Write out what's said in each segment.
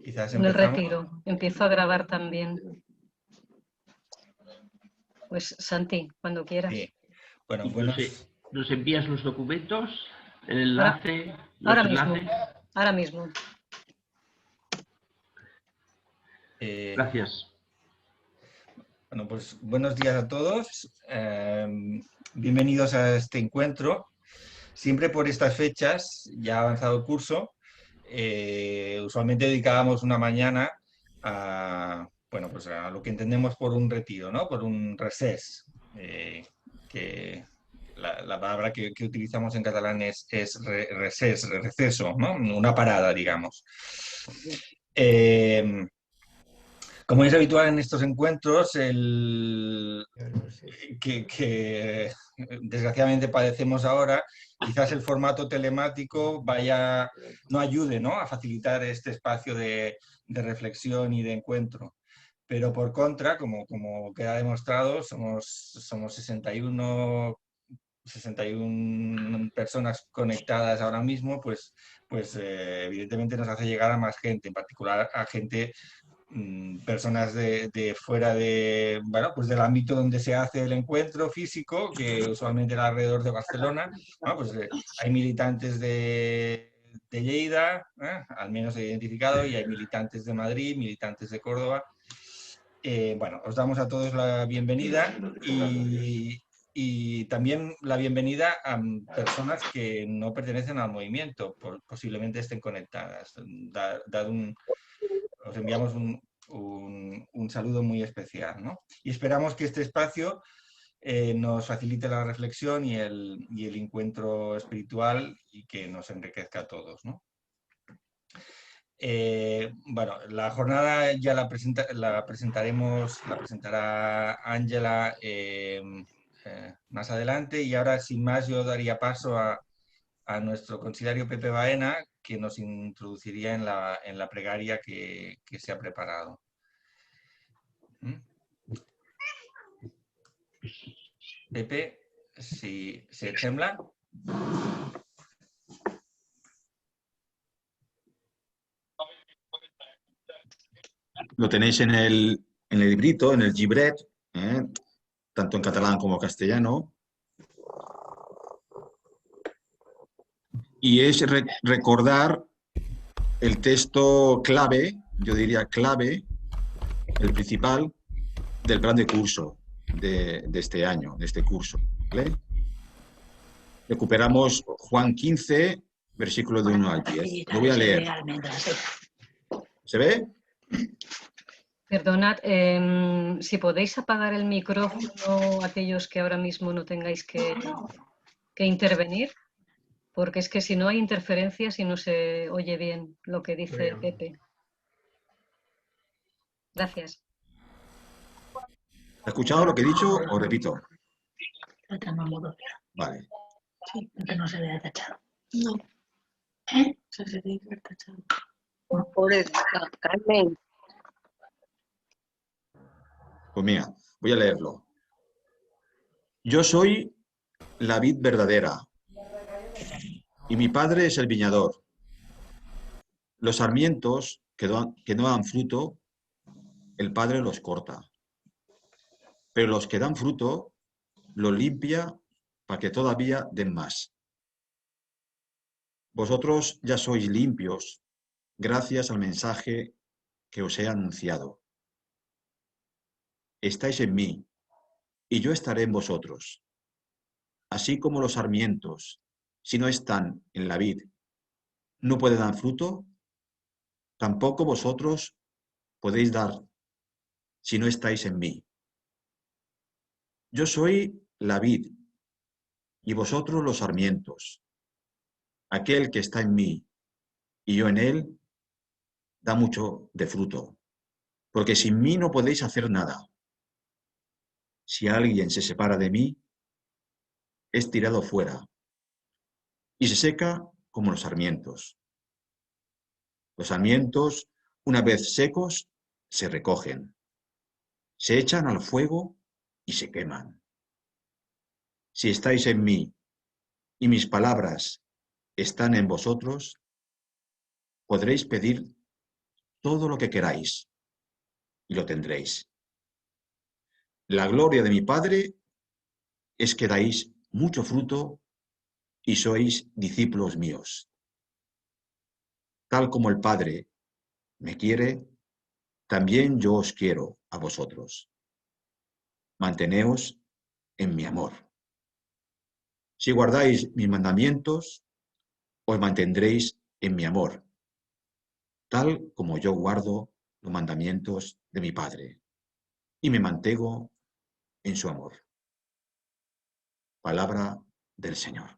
quizás En el empezamos. retiro. Empiezo a grabar también. Pues Santi, cuando quieras. Sí. Bueno, ¿Nos envías los documentos, el Ahora- enlace, Ahora los mismo. enlaces? Ahora mismo. Gracias. Bueno, pues buenos días a todos. Bienvenidos a este encuentro. Siempre por estas fechas, ya ha avanzado el curso, usualmente dedicábamos una mañana a, bueno, pues a lo que entendemos por un retiro, ¿no? Por un recés, que la palabra que utilizamos en catalán es recés, receso, ¿no? Una parada, digamos. Como es habitual en estos encuentros, que desgraciadamente padecemos ahora, quizás el formato telemático no ayude, ¿no?, a facilitar este espacio de reflexión y de encuentro. Pero por contra, como queda demostrado, somos 61 personas conectadas ahora mismo, pues evidentemente nos hace llegar a más gente, en particular a gente, personas de fuera bueno, pues del ámbito donde se hace el encuentro físico, que usualmente era alrededor de Barcelona. Bueno, pues hay militantes de Lleida, al menos he identificado, y hay militantes de Madrid, militantes de Córdoba. Bueno, os damos a todos la bienvenida y también la bienvenida a personas que no pertenecen al movimiento, posiblemente estén conectadas. Os enviamos un saludo muy especial, ¿no? Y esperamos que este espacio nos facilite la reflexión y el encuentro espiritual y que nos enriquezca a todos, ¿no? Bueno, la jornada ya la presentará Ángela más adelante, y ahora sin más yo daría paso a nuestro consiliario Pepe Baena, que nos introduciría en la plegaria que se ha preparado. Pepe, si et sembla. Lo tenéis en el librito, en el llibret, tanto en catalán como castellano. Y es recordar el texto clave, yo diría clave, el principal, del plan de curso de este año, de este curso, ¿vale? Recuperamos Juan 15, versículos de 1 al 10. Lo voy a leer. ¿Se ve? Perdonad, si podéis apagar el micrófono, aquellos que ahora mismo no tengáis que intervenir, porque es que si no hay interferencias y no se oye bien lo que dice Pepe. Gracias. ¿Has escuchado lo que he dicho o repito? Vale. Sí, porque no se vea tachado. No. Se tiene que ver tachado. Por eso, Carmen. Pues mira, voy a leerlo. Yo soy la vid verdadera y mi padre es el viñador. Los sarmientos que no dan fruto, el padre los corta. Pero los que dan fruto, los limpia para que todavía den más. Vosotros ya sois limpios gracias al mensaje que os he anunciado. Estáis en mí y yo estaré en vosotros. Así como los sarmientos, si no están en la vid, no pueden dar fruto, tampoco vosotros podéis dar si no estáis en mí. Yo soy la vid y vosotros los sarmientos. Aquel que está en mí y yo en él, da mucho de fruto, porque sin mí no podéis hacer nada. Si alguien se separa de mí, es tirado fuera y se seca como los sarmientos. Los sarmientos, una vez secos, se recogen, se echan al fuego y se queman. Si estáis en mí y mis palabras están en vosotros, podréis pedir todo lo que queráis, y lo tendréis. La gloria de mi Padre es que dais mucho fruto y sois discípulos míos. Tal como el Padre me quiere, también yo os quiero a vosotros. Manteneos en mi amor. Si guardáis mis mandamientos, os mantendréis en mi amor, tal como yo guardo los mandamientos de mi Padre, y me mantengo en su amor. Palabra del Señor.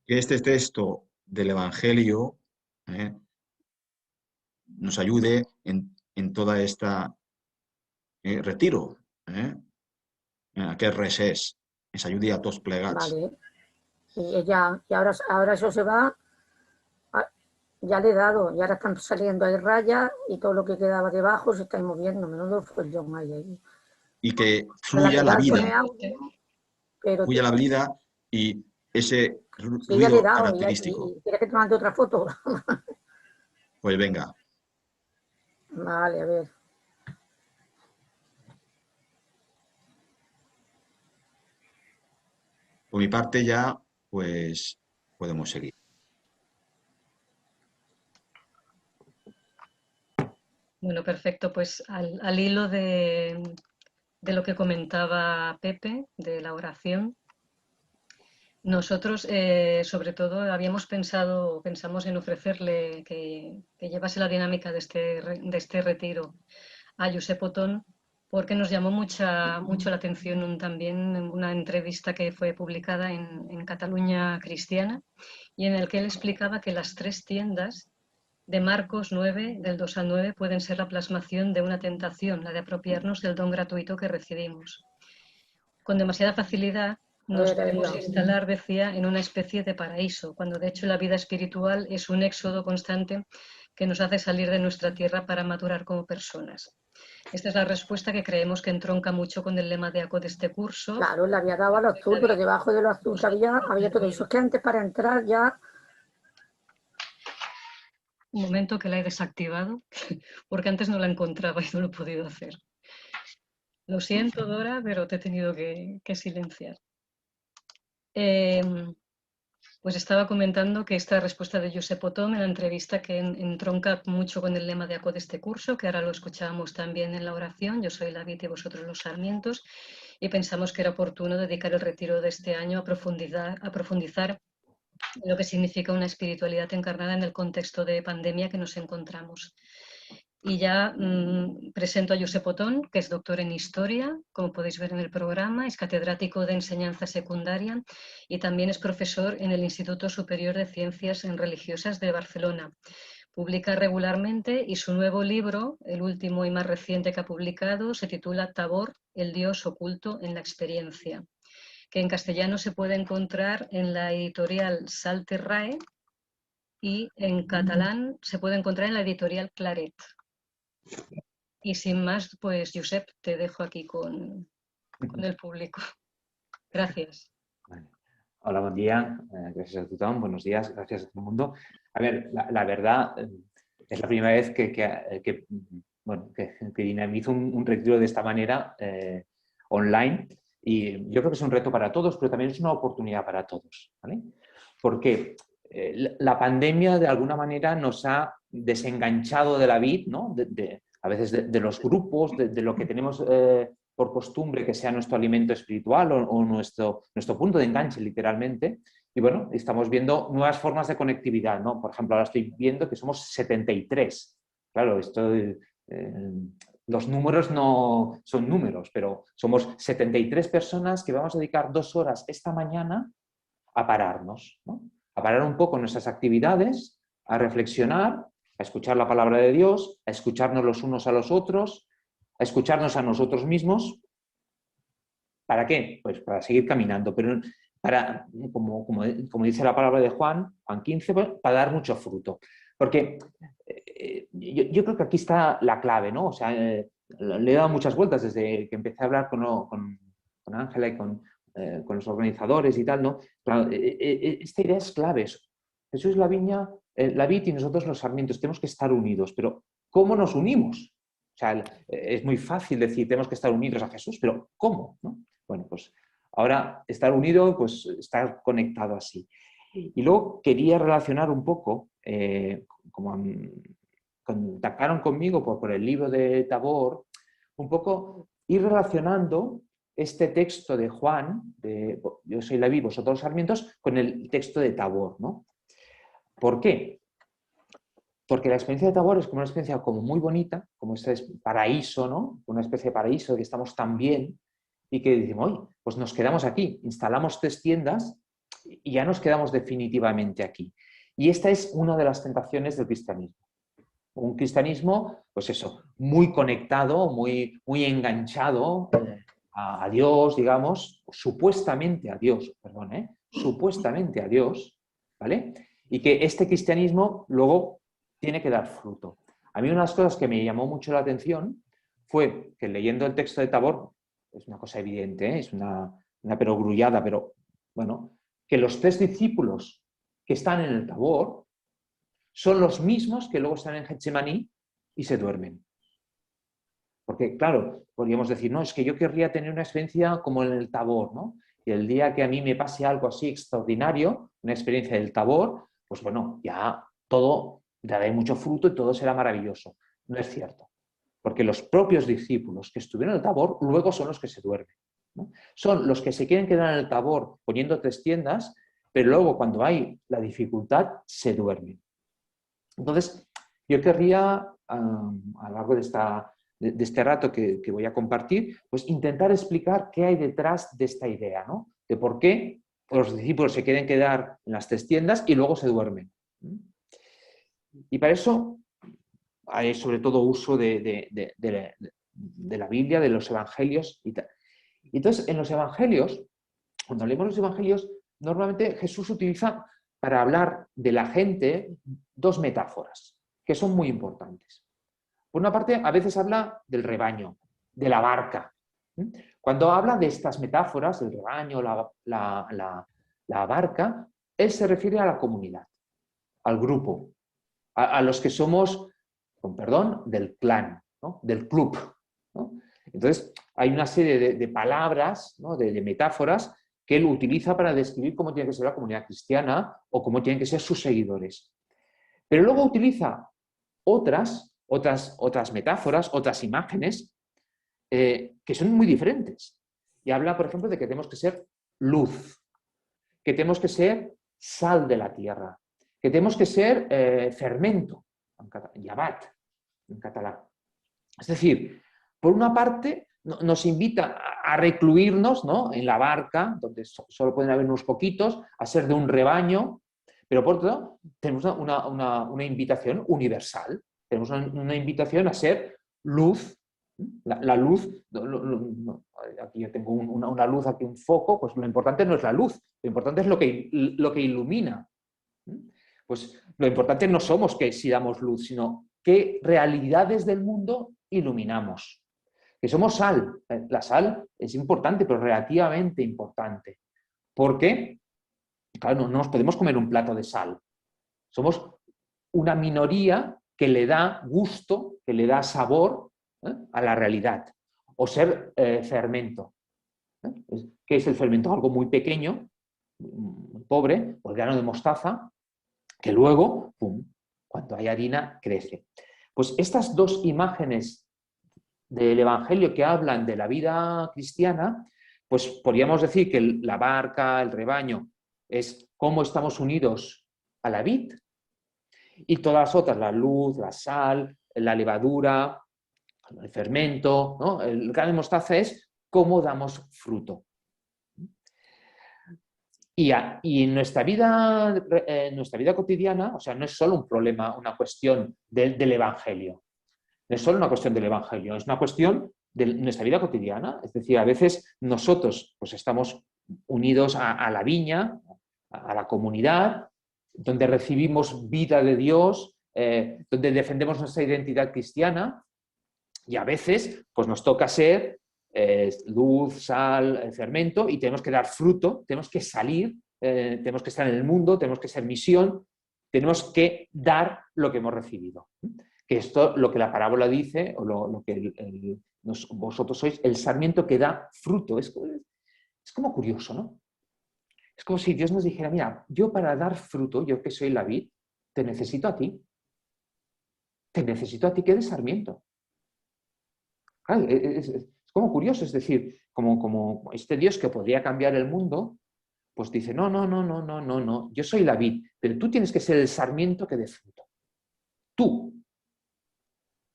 Que este texto del Evangelio nos ayude en toda esta retiro, aquest recés, ens ayude a tots plegats. Vale. Y ahora eso se va, ya le he dado, y ahora están saliendo ahí rayas y todo lo que quedaba debajo se está moviendo, menudo follón hay ahí. Y que fluya la vida, fluya la vida y ese sí, ya le he ruido dado, característico. ¿Y quieres que te mande otra foto? Pues venga. Vale, a ver. Por mi parte ya, pues podemos seguir. Bueno, perfecto. Pues al hilo de lo que comentaba Pepe, de la oración, nosotros sobre todo pensamos en ofrecerle que llevase la dinámica de este retiro a Josep Otón, porque nos llamó mucho la atención también una entrevista que fue publicada en Cataluña Cristiana, y en el que él explicaba que las 3 tiendas de Marcos 9, del 2 al 9, pueden ser la plasmación de una tentación, la de apropiarnos del don gratuito que recibimos. Con demasiada facilidad nos podemos instalar, decía, en una especie de paraíso, cuando de hecho la vida espiritual es un éxodo constante que nos hace salir de nuestra tierra para madurar como personas. Esta es la respuesta que creemos que entronca mucho con el lema de ACO de este curso. Claro, le había dado a lo azul, pero debajo de lo azul había todo eso. Es que antes para entrar ya... Un momento que la he desactivado, porque antes no la encontraba y no lo he podido hacer. Lo siento, Dora, pero te he tenido que silenciar. Pues estaba comentando que esta respuesta de Josep Otón en la entrevista que entronca mucho con el lema de ACO de este curso, que ahora lo escuchábamos también en la oración, yo soy la vid y vosotros los sarmientos, y pensamos que era oportuno dedicar el retiro de este año a profundizar en lo que significa una espiritualidad encarnada en el contexto de pandemia que nos encontramos. Y ya presento a Josep Otón, que es doctor en Historia, como podéis ver en el programa, es catedrático de Enseñanza Secundaria y también es profesor en el Instituto Superior de Ciencias Religiosas de Barcelona. Publica regularmente y su nuevo libro, el último y más reciente que ha publicado, se titula Tabor, el Dios oculto en la experiencia, que en castellano se puede encontrar en la editorial Salterrae y en catalán se puede encontrar en la editorial Claret. Y sin más, pues Josep, te dejo aquí con el público. Gracias. Vale. Hola, buen día. Gracias a tothom. Buenos días. Gracias a todo el mundo. A ver, la verdad es la primera vez que dinamizo un retiro de esta manera online, y yo creo que es un reto para todos, pero también es una oportunidad para todos, ¿vale? Porque la pandemia de alguna manera nos ha desenganchado de la vid, ¿no? A veces de los grupos, de lo que tenemos por costumbre que sea nuestro alimento espiritual o nuestro punto de enganche, literalmente. Y bueno, estamos viendo nuevas formas de conectividad, ¿no? Por ejemplo, ahora estoy viendo que somos 73. Claro, los números no son números, pero somos 73 personas que vamos a dedicar 2 horas esta mañana a pararnos, ¿no? A parar un poco nuestras actividades, a reflexionar, a escuchar la palabra de Dios, a escucharnos los unos a los otros, a escucharnos a nosotros mismos. ¿Para qué? Pues para seguir caminando. Pero para, como dice la palabra de Juan 15, pues, para dar mucho fruto. Porque yo creo que aquí está la clave, ¿no? O sea, le he dado muchas vueltas desde que empecé a hablar con Ángela y con los organizadores y tal, ¿no? Claro, esta idea es clave. Jesús es la viña, la vid y nosotros los sarmientos. Tenemos que estar unidos, pero ¿cómo nos unimos? O sea, es muy fácil decir tenemos que estar unidos a Jesús, pero ¿cómo? ¿No? Bueno, pues ahora estar unido, pues estar conectado así. Y luego quería relacionar un poco, como contactaron conmigo por el libro de Tabor, un poco ir relacionando este texto de Juan, de yo soy la vid, vosotros los sarmientos, con el texto de Tabor, ¿no? ¿Por qué? Porque la experiencia de Tabor es como una experiencia como muy bonita, como este paraíso, ¿no? Una especie de paraíso de que estamos tan bien y que decimos, oye, pues nos quedamos aquí, instalamos 3 tiendas y ya nos quedamos definitivamente aquí. Y esta es una de las tentaciones del cristianismo. Un cristianismo, pues eso, muy conectado, muy enganchado a Dios, digamos, supuestamente a Dios, perdón, supuestamente a Dios, ¿vale? Y que este cristianismo luego tiene que dar fruto. A mí una de las cosas que me llamó mucho la atención fue que leyendo el texto de Tabor, es una cosa evidente, es una perogrullada, pero bueno, que los 3 discípulos que están en el Tabor son los mismos que luego están en Getsemaní y se duermen. Porque, claro, podríamos decir, no, es que yo querría tener una experiencia como en el Tabor, ¿no? Y el día que a mí me pase algo así extraordinario, una experiencia del Tabor, pues bueno, ya todo dará mucho fruto y todo será maravilloso. No es cierto. Porque los propios discípulos que estuvieron en el Tabor luego son los que se duermen, ¿no? Son los que se quieren quedar en el Tabor poniendo 3 tiendas, pero luego cuando hay la dificultad se duermen. Entonces, yo querría, a lo largo de este rato que voy a compartir, pues intentar explicar qué hay detrás de esta idea, ¿no? De por qué los discípulos se quieren quedar en las 3 tiendas y luego se duermen. Y para eso hay sobre todo uso de la Biblia, de los evangelios y tal. Entonces, en los evangelios, cuando leemos los evangelios, normalmente Jesús utiliza para hablar de la gente 2 metáforas que son muy importantes. Por una parte, a veces habla del rebaño, de la barca. Cuando habla de estas metáforas, el rebaño, la barca, él se refiere a la comunidad, al grupo, a los que somos, con perdón, del clan, ¿no? Del club, ¿no? Entonces, hay una serie de palabras, ¿no? de metáforas que él utiliza para describir cómo tiene que ser la comunidad cristiana o cómo tienen que ser sus seguidores. Pero luego utiliza otras metáforas, otras imágenes que son muy diferentes. Y habla, por ejemplo, de que tenemos que ser luz, que tenemos que ser sal de la tierra, que tenemos que ser fermento, yabat, en catalán. Es decir, por una parte nos invita a recluirnos, ¿no? En la barca, donde solo pueden haber unos poquitos, a ser de un rebaño, pero por otro lado tenemos una invitación universal, tenemos una invitación a ser luz. La luz, aquí yo tengo una luz, aquí un foco, pues lo importante no es la luz, lo importante es lo que ilumina. Pues lo importante no somos que si damos luz, sino qué realidades del mundo iluminamos. Que somos sal. La sal es importante, pero relativamente importante. Porque, claro, no nos podemos comer un plato de sal. Somos una minoría que le da gusto, que le da sabor a la realidad. O ser fermento. ¿Qué es el fermento? Algo muy pequeño, muy pobre, o el grano de mostaza, que luego, ¡pum!, cuando hay harina, crece. Pues estas 2 imágenes del Evangelio que hablan de la vida cristiana, pues podríamos decir que la barca, el rebaño, es cómo estamos unidos a la vid, y todas las otras, la luz, la sal, la levadura, el fermento, ¿no? El grano de mostaza es cómo damos fruto. Y en nuestra vida cotidiana, o sea, no es solo un problema, una cuestión del Evangelio. No es solo una cuestión del Evangelio, es una cuestión de nuestra vida cotidiana. Es decir, a veces nosotros pues estamos unidos a la viña, a la comunidad, donde recibimos vida de Dios, donde defendemos nuestra identidad cristiana, y a veces pues nos toca ser luz, sal, fermento, y tenemos que dar fruto, tenemos que salir, tenemos que estar en el mundo, tenemos que ser misión, tenemos que dar lo que hemos recibido. Que esto, lo que la parábola dice, o lo que vosotros sois, el sarmiento que da fruto. Es como curioso, ¿no? Es como si Dios nos dijera, mira, yo para dar fruto, yo que soy la vid, te necesito a ti. Te necesito a ti que eres sarmiento. Claro, es como curioso, es decir, como este Dios que podría cambiar el mundo, pues dice, no, yo soy la vid, pero tú tienes que ser el sarmiento que dé fruto. Tú.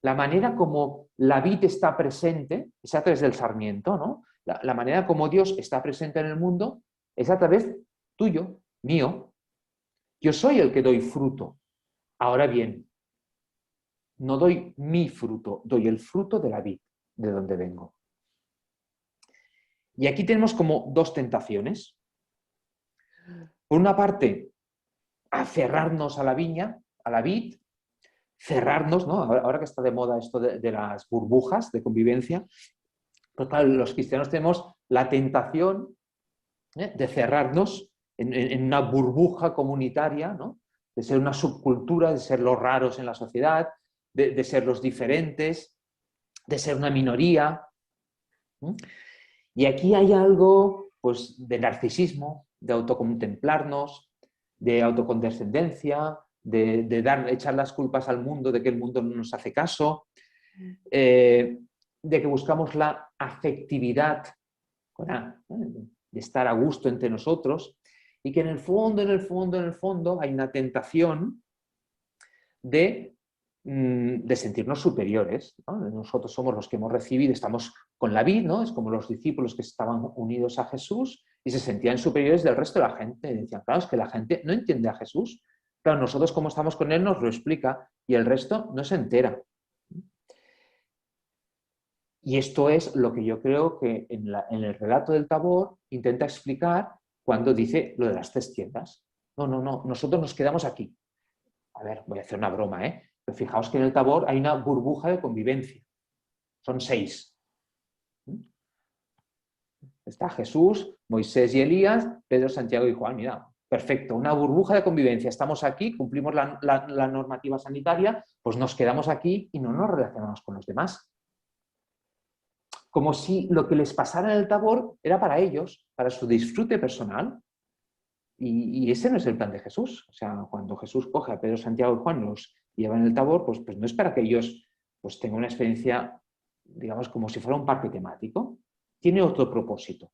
La manera como la vid está presente es a través del sarmiento, ¿no? La manera como Dios está presente en el mundo es a través tuyo, mío. Yo soy el que doy fruto. Ahora bien, no doy mi fruto, doy el fruto de la vid, de donde vengo. Y aquí tenemos como dos tentaciones. Por una parte, aferrarnos a la viña, a la vid, cerrarnos, ¿no? Ahora que está de moda esto de las burbujas de convivencia, pues claro, los cristianos tenemos la tentación de cerrarnos en una burbuja comunitaria, ¿no? De ser una subcultura, de ser los raros en la sociedad, de ser los diferentes, de ser una minoría. Y aquí hay algo pues, de narcisismo, de autocontemplarnos, de autocondescendencia, de echar las culpas al mundo de que el mundo no nos hace caso, de que buscamos la afectividad, de estar a gusto entre nosotros, y que en el fondo hay una tentación de sentirnos superiores, ¿no? Nosotros somos los que hemos recibido, estamos con la vid, ¿no? Es como los discípulos que estaban unidos a Jesús y se sentían superiores del resto de la gente. Y decían, claro, es que la gente no entiende a Jesús. Claro, nosotros como estamos con él nos lo explica y el resto no se entera. Y esto es lo que yo creo que en el relato del Tabor intenta explicar cuando dice lo de las 3 tiendas. No, nosotros nos quedamos aquí. A ver, voy a hacer una broma, ¿eh? Pero fijaos que en el Tabor hay una burbuja de convivencia. Son 6. Está Jesús, Moisés y Elías, Pedro, Santiago y Juan. Mira, perfecto, una burbuja de convivencia. Estamos aquí, cumplimos la normativa sanitaria, pues nos quedamos aquí y no nos relacionamos con los demás. Como si lo que les pasara en el Tabor era para ellos, para su disfrute personal. Y ese no es el plan de Jesús. O sea, cuando Jesús coge a Pedro, Santiago y Juan, los lleva en el Tabor, pues no es para que ellos pues, tengan una experiencia, digamos, como si fuera un parque temático. Tiene otro propósito.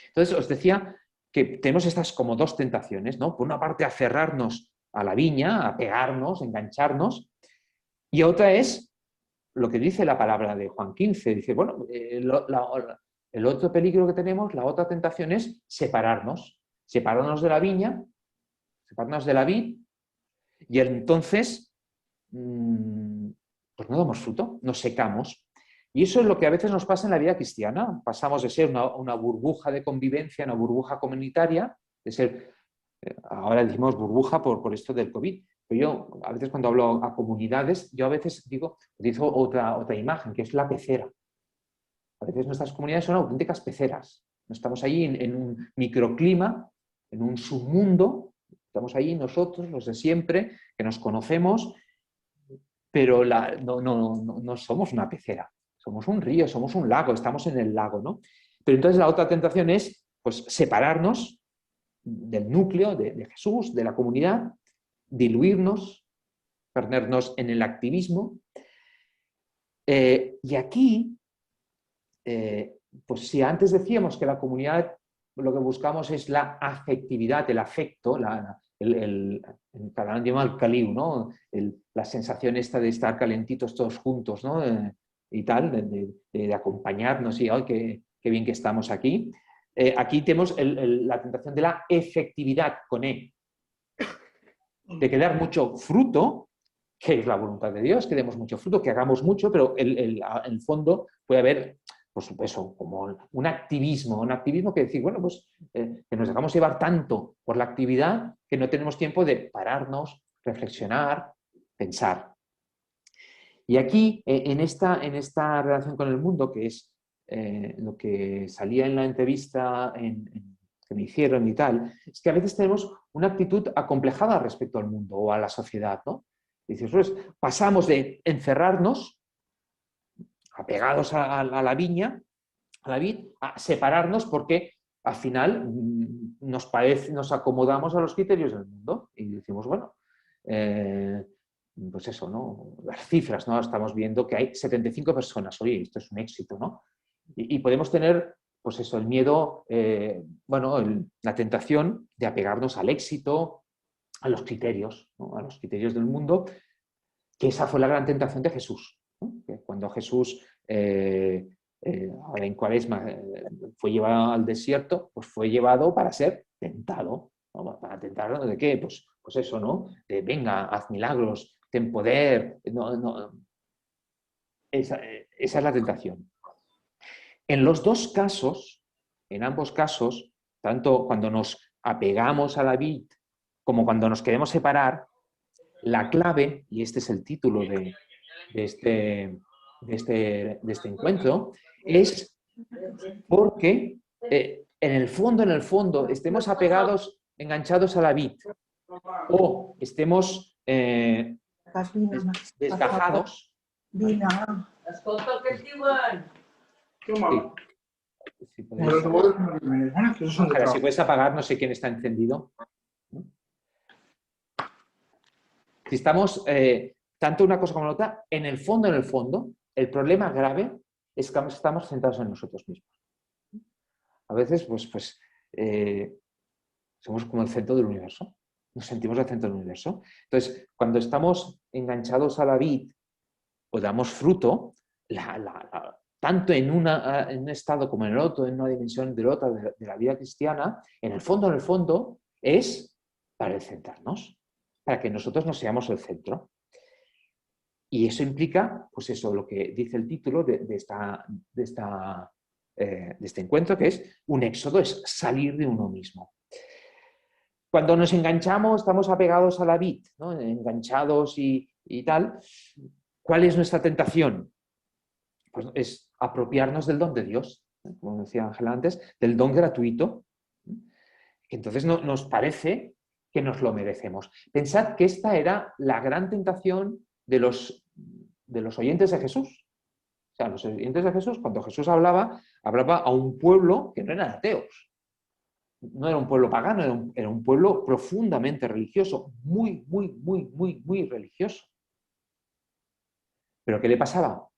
Entonces, os decía que tenemos estas como 2 tentaciones, ¿no? Por una parte, aferrarnos a la viña, a pegarnos, engancharnos, y otra es lo que dice la palabra de Juan 15. Dice, bueno, el otro peligro que tenemos, la otra tentación es separarnos de la viña, separarnos de la vid, y entonces pues no damos fruto, nos secamos. Y eso es lo que a veces nos pasa en la vida cristiana. Pasamos de ser una burbuja de convivencia, una burbuja comunitaria, de ser, ahora decimos burbuja por esto del COVID, pero yo a veces cuando hablo a comunidades, yo a veces utilizo otra imagen, que es la pecera. A veces nuestras comunidades son auténticas peceras. Estamos allí en un microclima, en un submundo, estamos allí nosotros, los de siempre, que nos conocemos, pero no somos una pecera. Somos un río, somos un lago, estamos en el lago, ¿no? Pero entonces la otra tentación es pues, separarnos del núcleo de Jesús, de la comunidad, diluirnos, perdernos en el activismo. Y aquí, pues si antes decíamos que la comunidad lo que buscamos es la afectividad, el afecto, en catalán llama el caliu, ¿no? La sensación esta de estar calentitos todos juntos, ¿no? Y tal, de acompañarnos y ¡ay, qué bien que estamos aquí! Aquí tenemos la tentación de la efectividad, con E, de que dar mucho fruto, que es la voluntad de Dios, que demos mucho fruto, que hagamos mucho, pero en el fondo puede haber pues eso, como un activismo que decir, bueno, pues que nos dejamos llevar tanto por la actividad que no tenemos tiempo de pararnos, reflexionar, pensar. Y aquí, en esta relación con el mundo, que es lo que salía en la entrevista que me hicieron y tal, es que a veces tenemos una actitud acomplejada respecto al mundo o a la sociedad, ¿no? Y dices, pues, pasamos de encerrarnos, apegados a la viña, a la vid, a separarnos porque al final nos acomodamos a los criterios del mundo y decimos, bueno, pues eso, ¿no? Las cifras, ¿no? Estamos viendo que hay 75 personas, oye, esto es un éxito, ¿no? Y podemos tener, pues eso, el miedo, bueno, la tentación de apegarnos al éxito, a los criterios, ¿no? A los criterios del mundo, que esa fue la gran tentación de Jesús, ¿no? Que cuando Jesús, ahora en Cuaresma, fue llevado al desierto, pues fue llevado para ser tentado, ¿no? ¿Para tentarlo de qué? Pues eso, ¿no? De venga, haz milagros, ten poder. Esa es la tentación. En los dos casos, en ambos casos, tanto cuando nos apegamos a la vid como cuando nos queremos separar, la clave, y este es el título de este encuentro, es porque en el fondo, estemos apegados, enganchados a la vid o estemos desgajados. Si puedes apagar, no sé quién está encendido. Si estamos, tanto una cosa como la otra, en el fondo, el problema grave es que estamos centrados en nosotros mismos. A veces, pues somos como el centro del universo. Nos sentimos el centro del universo. Entonces, cuando estamos enganchados a la vid o damos fruto, tanto en un estado como en el otro, en una dimensión del otro de la vida cristiana, en el fondo, es para centrarnos, para que nosotros no seamos el centro. Y eso implica, pues eso, lo que dice el título de este encuentro, que es un éxodo, es salir de uno mismo. Cuando nos enganchamos, estamos apegados a la vid, ¿no? Enganchados y tal. ¿Cuál es nuestra tentación? Pues es apropiarnos del don de Dios, como decía Ángela antes, del don gratuito. Entonces nos parece que nos lo merecemos. Pensad que esta era la gran tentación de los oyentes de Jesús. O sea, los oyentes de Jesús, cuando Jesús hablaba a un pueblo que no eran ateos. No era un pueblo pagano, era un pueblo profundamente religioso, muy religioso. ¿Pero qué le pasaba?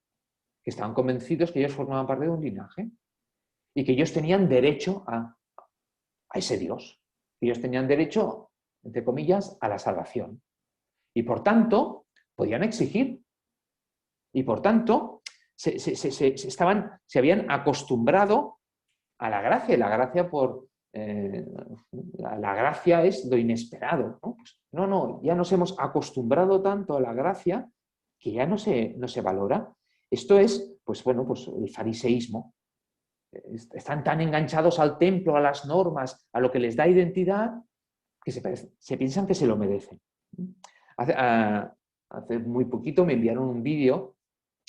Que estaban convencidos que ellos formaban parte de un linaje y que ellos tenían derecho a ese Dios. Ellos tenían derecho, entre comillas, a la salvación. Y por tanto, podían exigir. Y por tanto, se habían acostumbrado a la gracia. Y la gracia la gracia es lo inesperado, ¿no? Pues, no, ya nos hemos acostumbrado tanto a la gracia que ya no se valora. Esto es, pues bueno, pues el fariseísmo. Están tan enganchados al templo, a las normas, a lo que les da identidad, que se piensan que se lo merecen. Hace muy poquito me enviaron un vídeo,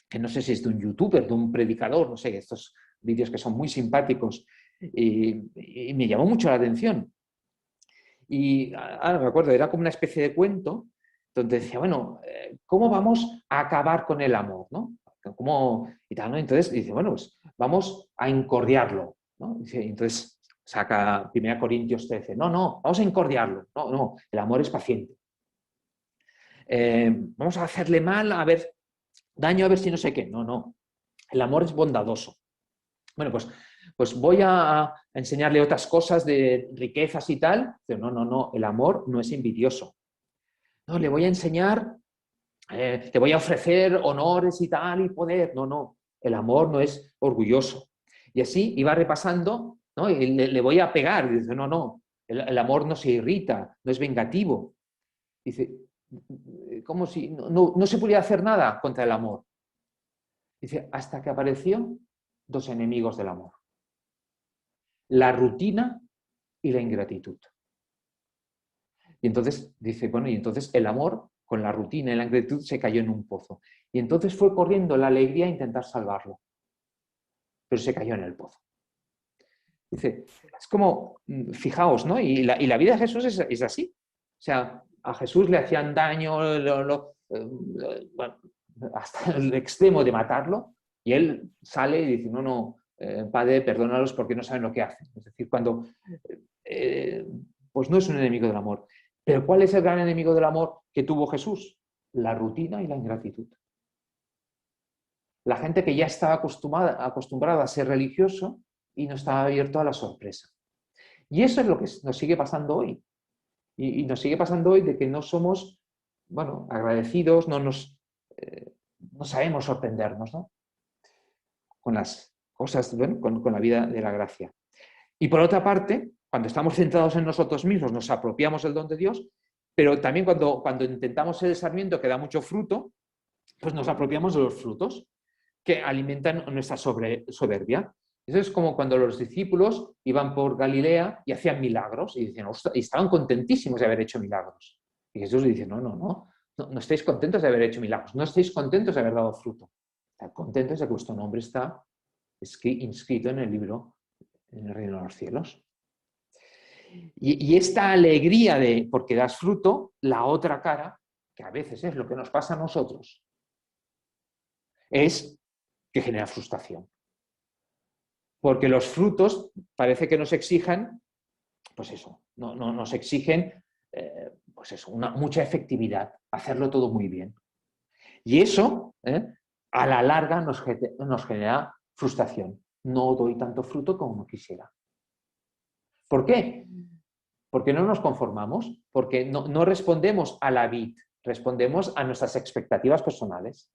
que no sé si es de un youtuber, de un predicador, no sé, estos vídeos que son muy simpáticos, y me llamó mucho la atención. Y ahora me acuerdo, era como una especie de cuento, donde decía, bueno, ¿cómo vamos a acabar con el amor? ¿No? Y tal, ¿no? Entonces dice, bueno, pues vamos a incordiarlo, ¿no? Entonces saca 1 Corintios 13, no, vamos a incordiarlo, no, el amor es paciente. Vamos a hacerle mal, a ver, daño, a ver si no sé qué, no, el amor es bondadoso. Bueno, pues voy a enseñarle otras cosas de riquezas y tal, pero no, el amor no es envidioso. No, le voy a enseñar, te voy a ofrecer honores y tal y poder. No, el amor no es orgulloso. Y así iba repasando, ¿no? Y le voy a pegar. Y dice, no, el amor no se irrita, no es vengativo. Dice, como si no se podía hacer nada contra el amor. Dice, hasta que apareció dos enemigos del amor: la rutina y la ingratitud. Y entonces dice, bueno, y entonces el amor con la rutina y la ingratitud se cayó en un pozo. Y entonces fue corriendo la alegría a intentar salvarlo, pero se cayó en el pozo. Dice, es como, fijaos, ¿no? Y la vida de Jesús es así. O sea, a Jesús le hacían daño, bueno, hasta el extremo de matarlo, y él sale y dice, no, Padre, perdónalos porque no saben lo que hacen. Es decir, cuando, pues no es un enemigo del amor. Pero ¿cuál es el gran enemigo del amor que tuvo Jesús? La rutina y la ingratitud. La gente que ya estaba acostumbrada a ser religioso y no estaba abierto a la sorpresa. Y eso es lo que nos sigue pasando hoy. Y nos sigue pasando hoy de que no somos, bueno, agradecidos, no sabemos sorprendernos, ¿no? Con las cosas, bueno, con la vida de la gracia. Y por otra parte, cuando estamos centrados en nosotros mismos, nos apropiamos del don de Dios, pero también cuando intentamos ser el sarmiento que da mucho fruto, pues nos apropiamos de los frutos que alimentan nuestra soberbia. Eso es como cuando los discípulos iban por Galilea y hacían milagros y decían, y estaban contentísimos de haber hecho milagros. Y Jesús le dice, no estáis contentos de haber hecho milagros, no estáis contentos de haber dado fruto. Estad contentos de que vuestro nombre está inscrito en el libro, en el reino de los cielos. Y esta alegría de porque das fruto, la otra cara, que a veces es lo que nos pasa a nosotros, es que genera frustración. Porque los frutos parece que nos exijan, pues eso, nos exigen, pues eso, mucha efectividad, hacerlo todo muy bien. Y eso, a la larga, nos genera frustración. No doy tanto fruto como quisiera. ¿Por qué? Porque no nos conformamos, porque no respondemos a la vid, respondemos a nuestras expectativas personales.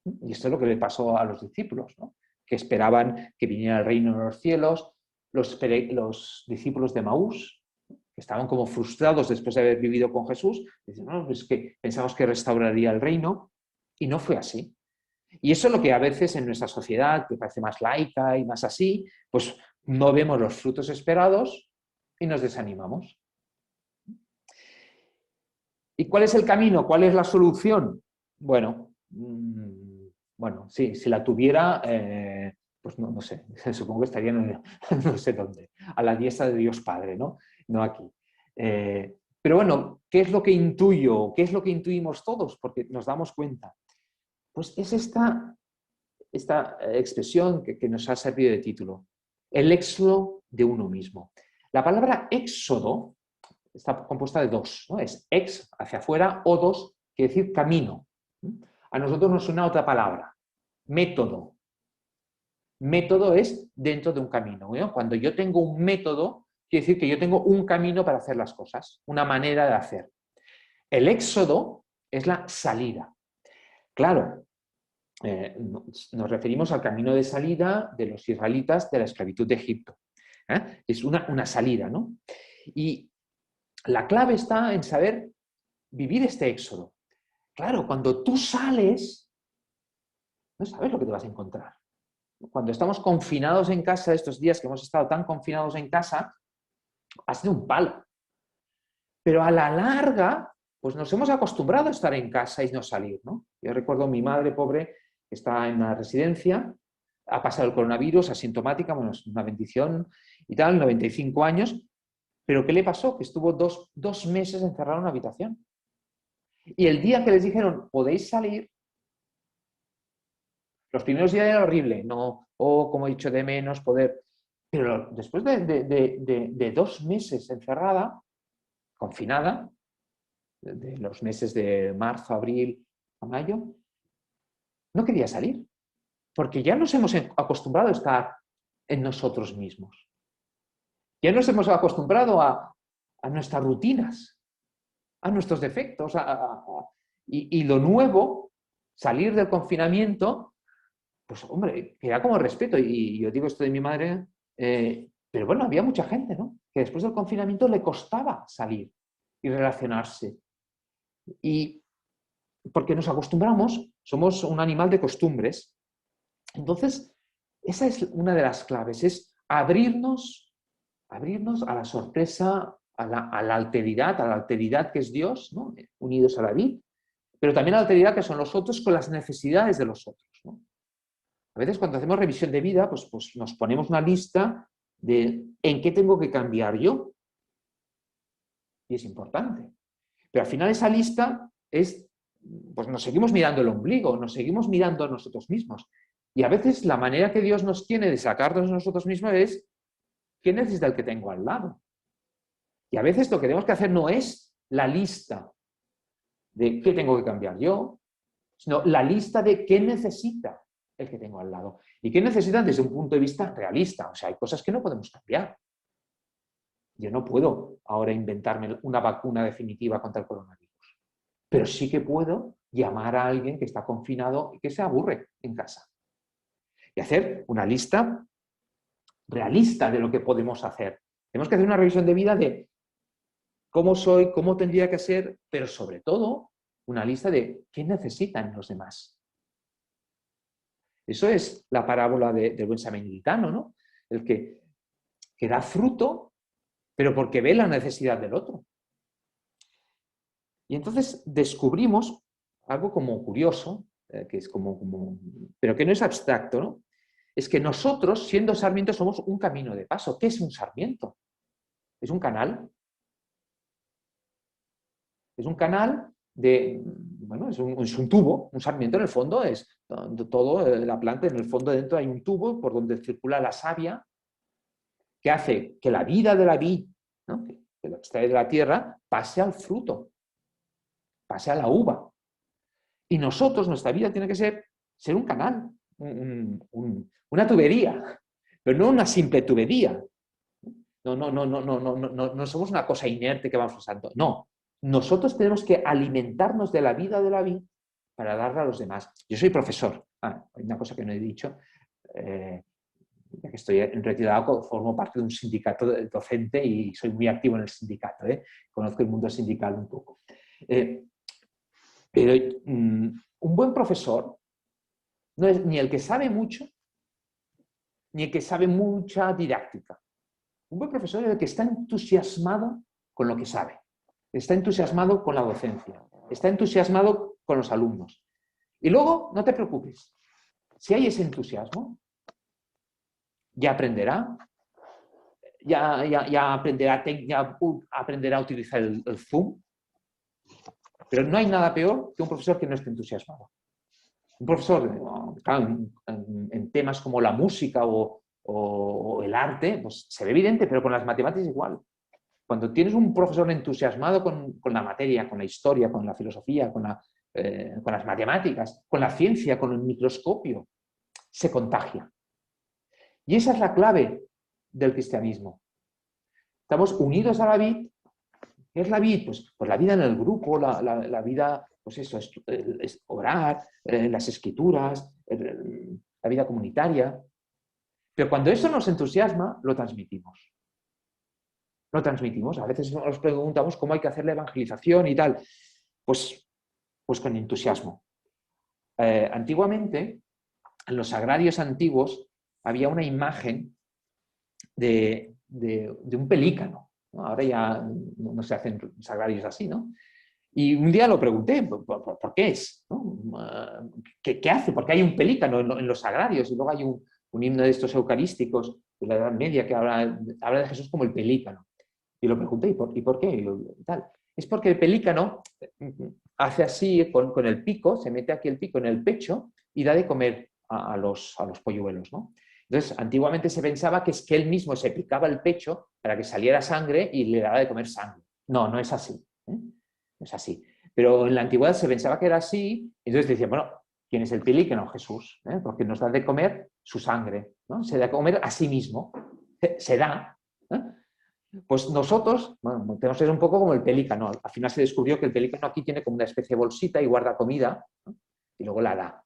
Y esto es lo que le pasó a los discípulos, ¿no? Que esperaban que viniera el reino de los cielos, los discípulos de Maús, que estaban como frustrados después de haber vivido con Jesús, dicen, no, pues que pensamos que restauraría el reino, y no fue así. Y eso es lo que a veces en nuestra sociedad, que parece más laica y más así, pues no vemos los frutos esperados y nos desanimamos. ¿Y cuál es el camino? ¿Cuál es la solución? Bueno, sí, si la tuviera, pues no sé, supongo que estaría no sé dónde, a la diestra de Dios Padre, ¿no? No aquí. Pero bueno, ¿qué es lo que intuyo? ¿Qué es lo que intuimos todos? Porque nos damos cuenta. Pues es esta expresión que nos ha servido de título, el éxodo de uno mismo. La palabra éxodo está compuesta de dos, ¿no? Es ex, hacia afuera, odos, quiere decir camino. A nosotros nos suena otra palabra, método. Método es dentro de un camino, ¿no? Cuando yo tengo un método, quiere decir que yo tengo un camino para hacer las cosas, una manera de hacer. El éxodo es la salida. Claro, nos referimos al camino de salida de los israelitas de la esclavitud de Egipto. Es una salida, ¿no? Y la clave está en saber vivir este éxodo. Claro, cuando tú sales, no sabes lo que te vas a encontrar. Cuando estamos confinados en casa, estos días que hemos estado tan confinados en casa, ha sido un palo. Pero a la larga, pues nos hemos acostumbrado a estar en casa y no salir, ¿no? Yo recuerdo a mi madre, pobre, que está en una residencia, ha pasado el coronavirus, asintomática, bueno, es una bendición y tal, 95 años, pero ¿qué le pasó? Que estuvo dos meses encerrado en una habitación. Y el día que les dijeron, podéis salir, los primeros días era horrible, no, como he dicho, de menos poder, pero después de 2 meses encerrada, confinada, de los meses de marzo, abril a mayo, no quería salir, porque ya nos hemos acostumbrado a estar en nosotros mismos. Ya nos hemos acostumbrado a nuestras rutinas, a nuestros defectos, y lo nuevo, salir del confinamiento, pues hombre, que da como respeto, y yo digo esto de mi madre, pero bueno, había mucha gente, ¿no? Que después del confinamiento le costaba salir y relacionarse. Y porque nos acostumbramos, somos un animal de costumbres. Entonces, esa es una de las claves, es abrirnos a la sorpresa, a la alteridad que es Dios, ¿no? Unidos a la vid, pero también a la alteridad que son los otros con las necesidades de los otros, ¿no? A veces cuando hacemos revisión de vida, pues nos ponemos una lista de en qué tengo que cambiar yo. Y es importante. Pero al final esa lista es, pues nos seguimos mirando el ombligo, nos seguimos mirando a nosotros mismos. Y a veces la manera que Dios nos tiene de sacarnos de nosotros mismos es ¿qué necesita el que tengo al lado? Y a veces lo que tenemos que hacer no es la lista de qué tengo que cambiar yo, sino la lista de qué necesita el que tengo al lado. ¿Y qué necesitan desde un punto de vista realista? O sea, hay cosas que no podemos cambiar. Yo no puedo ahora inventarme una vacuna definitiva contra el coronavirus, pero sí que puedo llamar a alguien que está confinado y que se aburre en casa. Y hacer una lista realista de lo que podemos hacer. Tenemos que hacer una revisión de vida de cómo soy, cómo tendría que ser, pero sobre todo una lista de qué necesitan los demás. Eso es la parábola del buen samaritano, ¿no? El que da fruto, pero porque ve la necesidad del otro. Y entonces descubrimos algo como curioso, que es pero que no es abstracto, ¿no? Es que nosotros, siendo sarmientos, somos un camino de paso. ¿Qué es un sarmiento? Es un canal. Es un canal de, bueno, es un tubo, un sarmiento en el fondo es todo, la planta en el fondo dentro hay un tubo por donde circula la savia que hace que la vida de la vid, ¿no? Que lo extrae de la tierra, pase al fruto, pase a la uva. Y nosotros, nuestra vida tiene que ser un canal, una tubería, pero no una simple tubería. No somos una cosa inerte que vamos pasando. No, nosotros tenemos que alimentarnos de la vida de la vid para darla a los demás. Yo soy profesor. Hay una cosa que no he dicho. Ya que estoy retirado, formo parte de un sindicato docente y soy muy activo en el sindicato. Conozco el mundo sindical un poco. Pero un buen profesor no es ni el que sabe mucho, ni el que sabe mucha didáctica. Un buen profesor es el que está entusiasmado con lo que sabe, está entusiasmado con la docencia, está entusiasmado con los alumnos. Y luego, no te preocupes, si hay ese entusiasmo, ya aprenderá, ya aprenderá a utilizar el Zoom, pero no hay nada peor que un profesor que no esté entusiasmado. Un profesor, claro, en temas como la música o el arte, pues se ve evidente, pero con las matemáticas igual. Cuando tienes un profesor entusiasmado con la materia, con la historia, con la filosofía, con las matemáticas, con la ciencia, con el microscopio, se contagia. Y esa es la clave del cristianismo. Estamos unidos a la vid. ¿Qué es la vid? Pues la vida en el grupo, la vida, pues eso, es orar, las escrituras, la vida comunitaria. Pero cuando eso nos entusiasma, lo transmitimos. Lo transmitimos. A veces nos preguntamos cómo hay que hacer la evangelización y tal. Pues con entusiasmo. Antiguamente, en los sagrarios antiguos, había una imagen de un pelícano, ¿no? Ahora ya no se hacen sagrarios así, ¿no? Y un día lo pregunté, ¿por qué es? ¿No? ¿Qué hace? Porque hay un pelícano en los sagrarios y luego hay un himno de estos eucarísticos de la Edad Media que habla de Jesús como el pelícano. Y lo pregunté, ¿y por qué? Y tal. Es porque el pelícano hace así con el pico, se mete aquí el pico en el pecho y da de comer a los polluelos, ¿no? Entonces, antiguamente se pensaba que es que él mismo se picaba el pecho para que saliera sangre y le daba de comer sangre. No es así. No es así. Pero en la antigüedad se pensaba que era así, entonces decían, bueno, ¿quién es el pelícano? Jesús, porque nos da de comer su sangre, ¿no? Se da de comer a sí mismo. Se da. Pues nosotros, bueno, tenemos que ser un poco como el pelícano. Al final se descubrió que el pelícano aquí tiene como una especie de bolsita y guarda comida, ¿no? Y luego la da.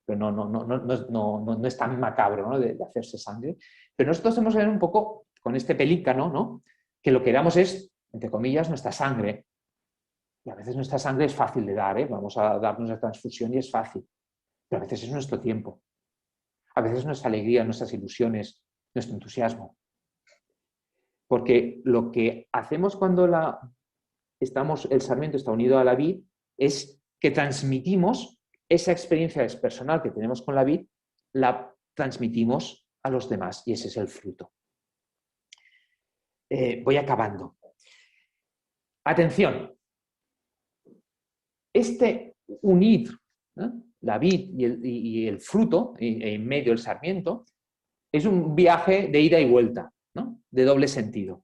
Pero no es tan macabro, ¿no? de hacerse sangre. Pero nosotros tenemos que ver un poco con este pelícano, ¿no? Que lo que damos es, entre comillas, nuestra sangre. Y a veces nuestra sangre es fácil de dar, Vamos a darnos la transfusión y es fácil. Pero a veces es nuestro tiempo. a veces nuestra alegría, nuestras ilusiones, nuestro entusiasmo. Porque lo que hacemos cuando el sarmiento está unido a la vid es que transmitimos esa experiencia personal que tenemos con la vid, la transmitimos a los demás y ese es el fruto. Voy acabando. Atención. Este unir, ¿no?, la vid y el fruto, en medio el sarmiento, es un viaje de ida y vuelta, ¿no?, de doble sentido.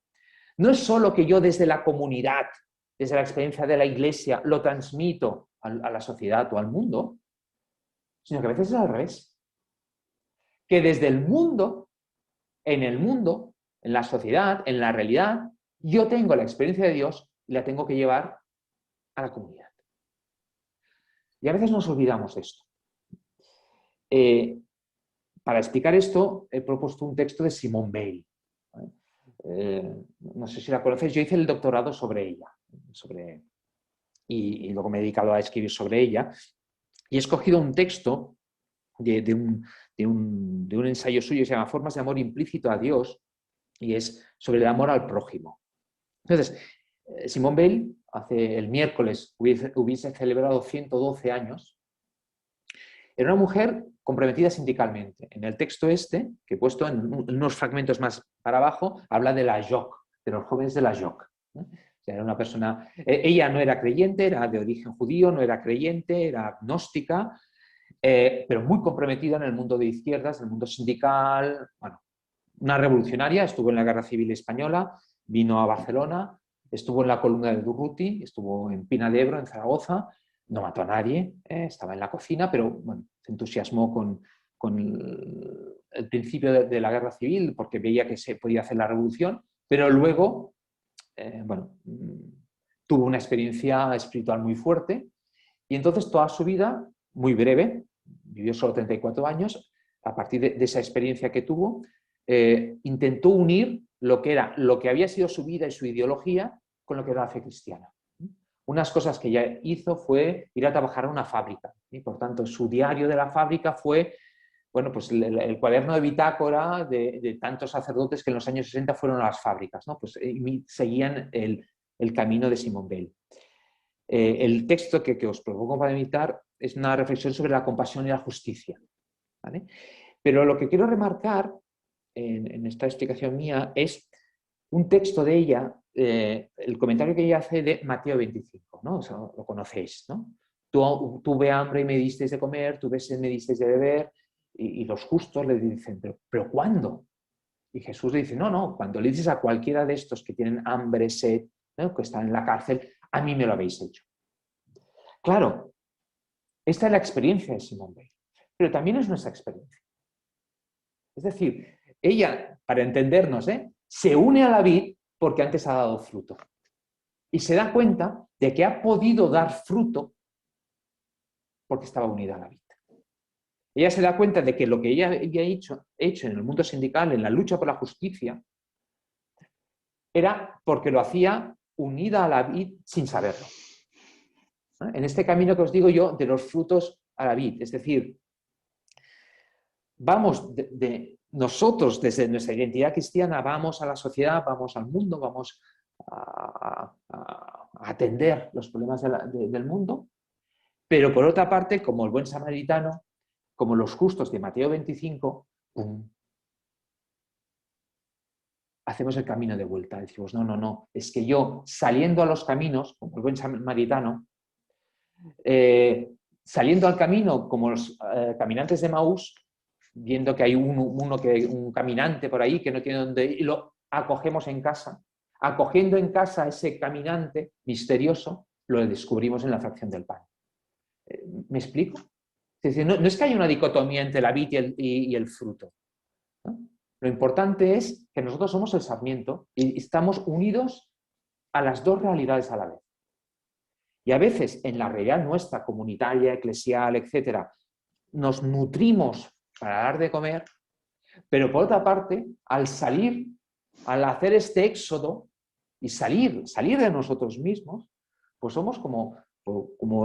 No es solo que yo desde la comunidad, desde la experiencia de la iglesia, lo transmito a la sociedad o al mundo, sino que a veces es al revés. Que desde el mundo, en la sociedad, en la realidad, yo tengo la experiencia de Dios y la tengo que llevar a la comunidad. Y a veces nos olvidamos de esto. Para explicar esto, he propuesto un texto de Simone Weil. No sé si la conocéis, yo hice el doctorado sobre ella. Y luego me he dedicado a escribir sobre ella. Y he escogido un texto de un ensayo suyo que se llama Formas de amor implícito a Dios, y es sobre el amor al prójimo. Entonces, Simone Weil, el miércoles hubiese celebrado 112 años. Era una mujer comprometida sindicalmente. En el texto este, que he puesto en unos fragmentos más para abajo, habla de la JOC, de los jóvenes de la JOC. O sea, era una persona... ella no era creyente, era de origen judío, no era creyente, era agnóstica, pero muy comprometida en el mundo de izquierdas, en el mundo sindical. Bueno, una revolucionaria, estuvo en la Guerra Civil Española, vino a Barcelona, estuvo en la columna de Durruti, estuvo en Pina de Ebro, en Zaragoza, no mató a nadie, estaba en la cocina, pero bueno, se entusiasmó con el principio de la Guerra Civil porque veía que se podía hacer la revolución, pero luego, tuvo una experiencia espiritual muy fuerte y entonces toda su vida, muy breve, vivió solo 34 años, a partir de esa experiencia que tuvo, intentó unir lo que había sido su vida y su ideología con lo que era la fe cristiana. Unas cosas que ella hizo fue ir a trabajar a una fábrica, y por tanto su diario de la fábrica fue, bueno, pues el cuaderno de bitácora de tantos sacerdotes que en los años 60 fueron a las fábricas, ¿no? Pues seguían el camino de Simone Weil. El texto que os propongo para imitar es una reflexión sobre la compasión y la justicia, ¿vale? Pero lo que quiero remarcar en esta explicación mía es un texto de ella, el comentario que ella hace de Mateo 25, ¿no? O sea, lo conocéis, ¿no? Tuve hambre y me disteis de comer, tuve sed y me disteis de beber, y los justos le dicen, ¿pero cuándo? Y Jesús le dice, no, cuando le dices a cualquiera de estos que tienen hambre, sed, ¿no?, que están en la cárcel, a mí me lo habéis hecho. Claro, esta es la experiencia de Simone Weil, pero también es nuestra experiencia. Es decir, ella, para entendernos, se une a la vid porque antes ha dado fruto. Y se da cuenta de que ha podido dar fruto porque estaba unida a la vid. Ella se da cuenta de que lo que ella había hecho en el mundo sindical, en la lucha por la justicia, era porque lo hacía unida a la vid sin saberlo. En este camino que os digo yo, de los frutos a la vid. Es decir, vamos nosotros, desde nuestra identidad cristiana, vamos a la sociedad, vamos al mundo, vamos a atender los problemas del mundo, pero por otra parte, como el buen samaritano, como los justos de Mateo 25, hacemos el camino de vuelta. Decimos, no, es que yo, saliendo a los caminos, como el buen samaritano, saliendo al camino como los caminantes de Maús, viendo que hay un caminante por ahí que no tiene dónde ir, y lo acogemos en casa. Acogiendo en casa a ese caminante misterioso, lo descubrimos en la fracción del pan. ¿Me explico? Es decir, no es que haya una dicotomía entre la vid y el fruto, ¿no? Lo importante es que nosotros somos el sarmiento y estamos unidos a las dos realidades a la vez. Y a veces en la realidad nuestra, comunitaria, eclesial, etcétera, nos nutrimos para dar de comer, pero por otra parte, al hacer este éxodo y salir de nosotros mismos, pues somos como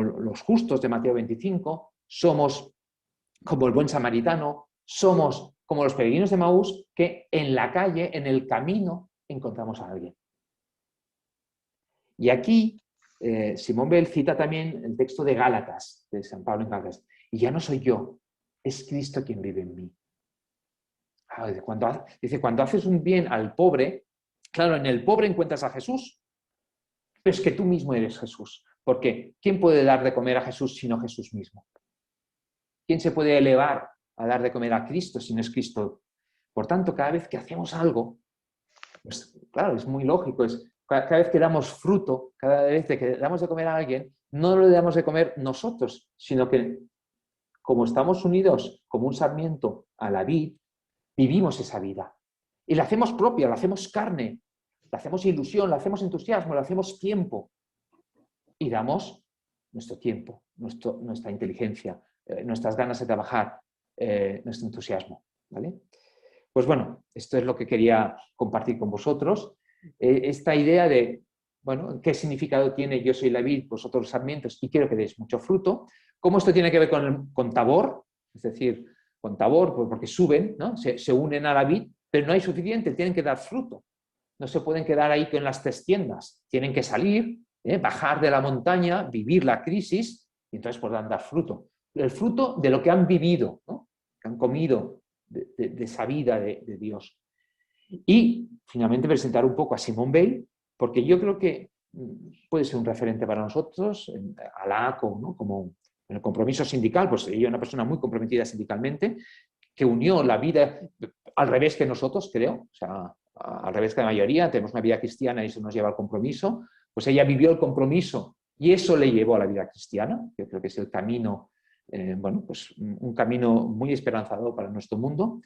los justos de Mateo 25, somos como el buen samaritano, Somos como los peregrinos de Maús que en la calle, en el camino, encontramos a alguien. Y aquí Simón Bell cita también el texto de Gálatas, de San Pablo en Gálatas. Y ya no soy yo, es Cristo quien vive en mí. Dice, cuando haces un bien al pobre, claro, en el pobre encuentras a Jesús, pero es que tú mismo eres Jesús. Porque ¿quién puede dar de comer a Jesús sino Jesús mismo? ¿Quién se puede elevar a dar de comer a Cristo si no es Cristo? Por tanto, cada vez que hacemos algo, pues claro, es muy lógico, cada vez que damos fruto, cada vez que damos de comer a alguien, no lo damos de comer nosotros, sino que como estamos unidos como un sarmiento a la vid, vivimos esa vida. Y la hacemos propia, la hacemos carne, la hacemos ilusión, la hacemos entusiasmo, la hacemos tiempo. Y damos nuestro tiempo, nuestra inteligencia, nuestras ganas de trabajar, nuestro entusiasmo. ¿Vale? Pues bueno, esto es lo que quería compartir con vosotros. Esta idea de, bueno, ¿qué significado tiene yo soy la vid, vosotros los sarmientos y quiero que deis mucho fruto? ¿Cómo esto tiene que ver con Tabor? Es decir, con Tabor, pues porque suben, ¿no? Se unen a la vid, pero no hay suficiente, tienen que dar fruto. No se pueden quedar ahí con las 3 tiendas. Tienen que salir, bajar de la montaña, vivir la crisis y entonces podrán dar fruto. El fruto de lo que han vivido, ¿no? Que han comido de esa vida de Dios. Y finalmente presentar un poco a Simón Bell, porque yo creo que puede ser un referente para nosotros, a la ACO, ¿no? Como en el compromiso sindical, pues ella es una persona muy comprometida sindicalmente, que unió la vida al revés que nosotros, creo, o sea, al revés que la mayoría, tenemos una vida cristiana y eso nos lleva al compromiso, pues ella vivió el compromiso y eso le llevó a la vida cristiana, yo creo que es el camino, bueno, pues un camino muy esperanzador para nuestro mundo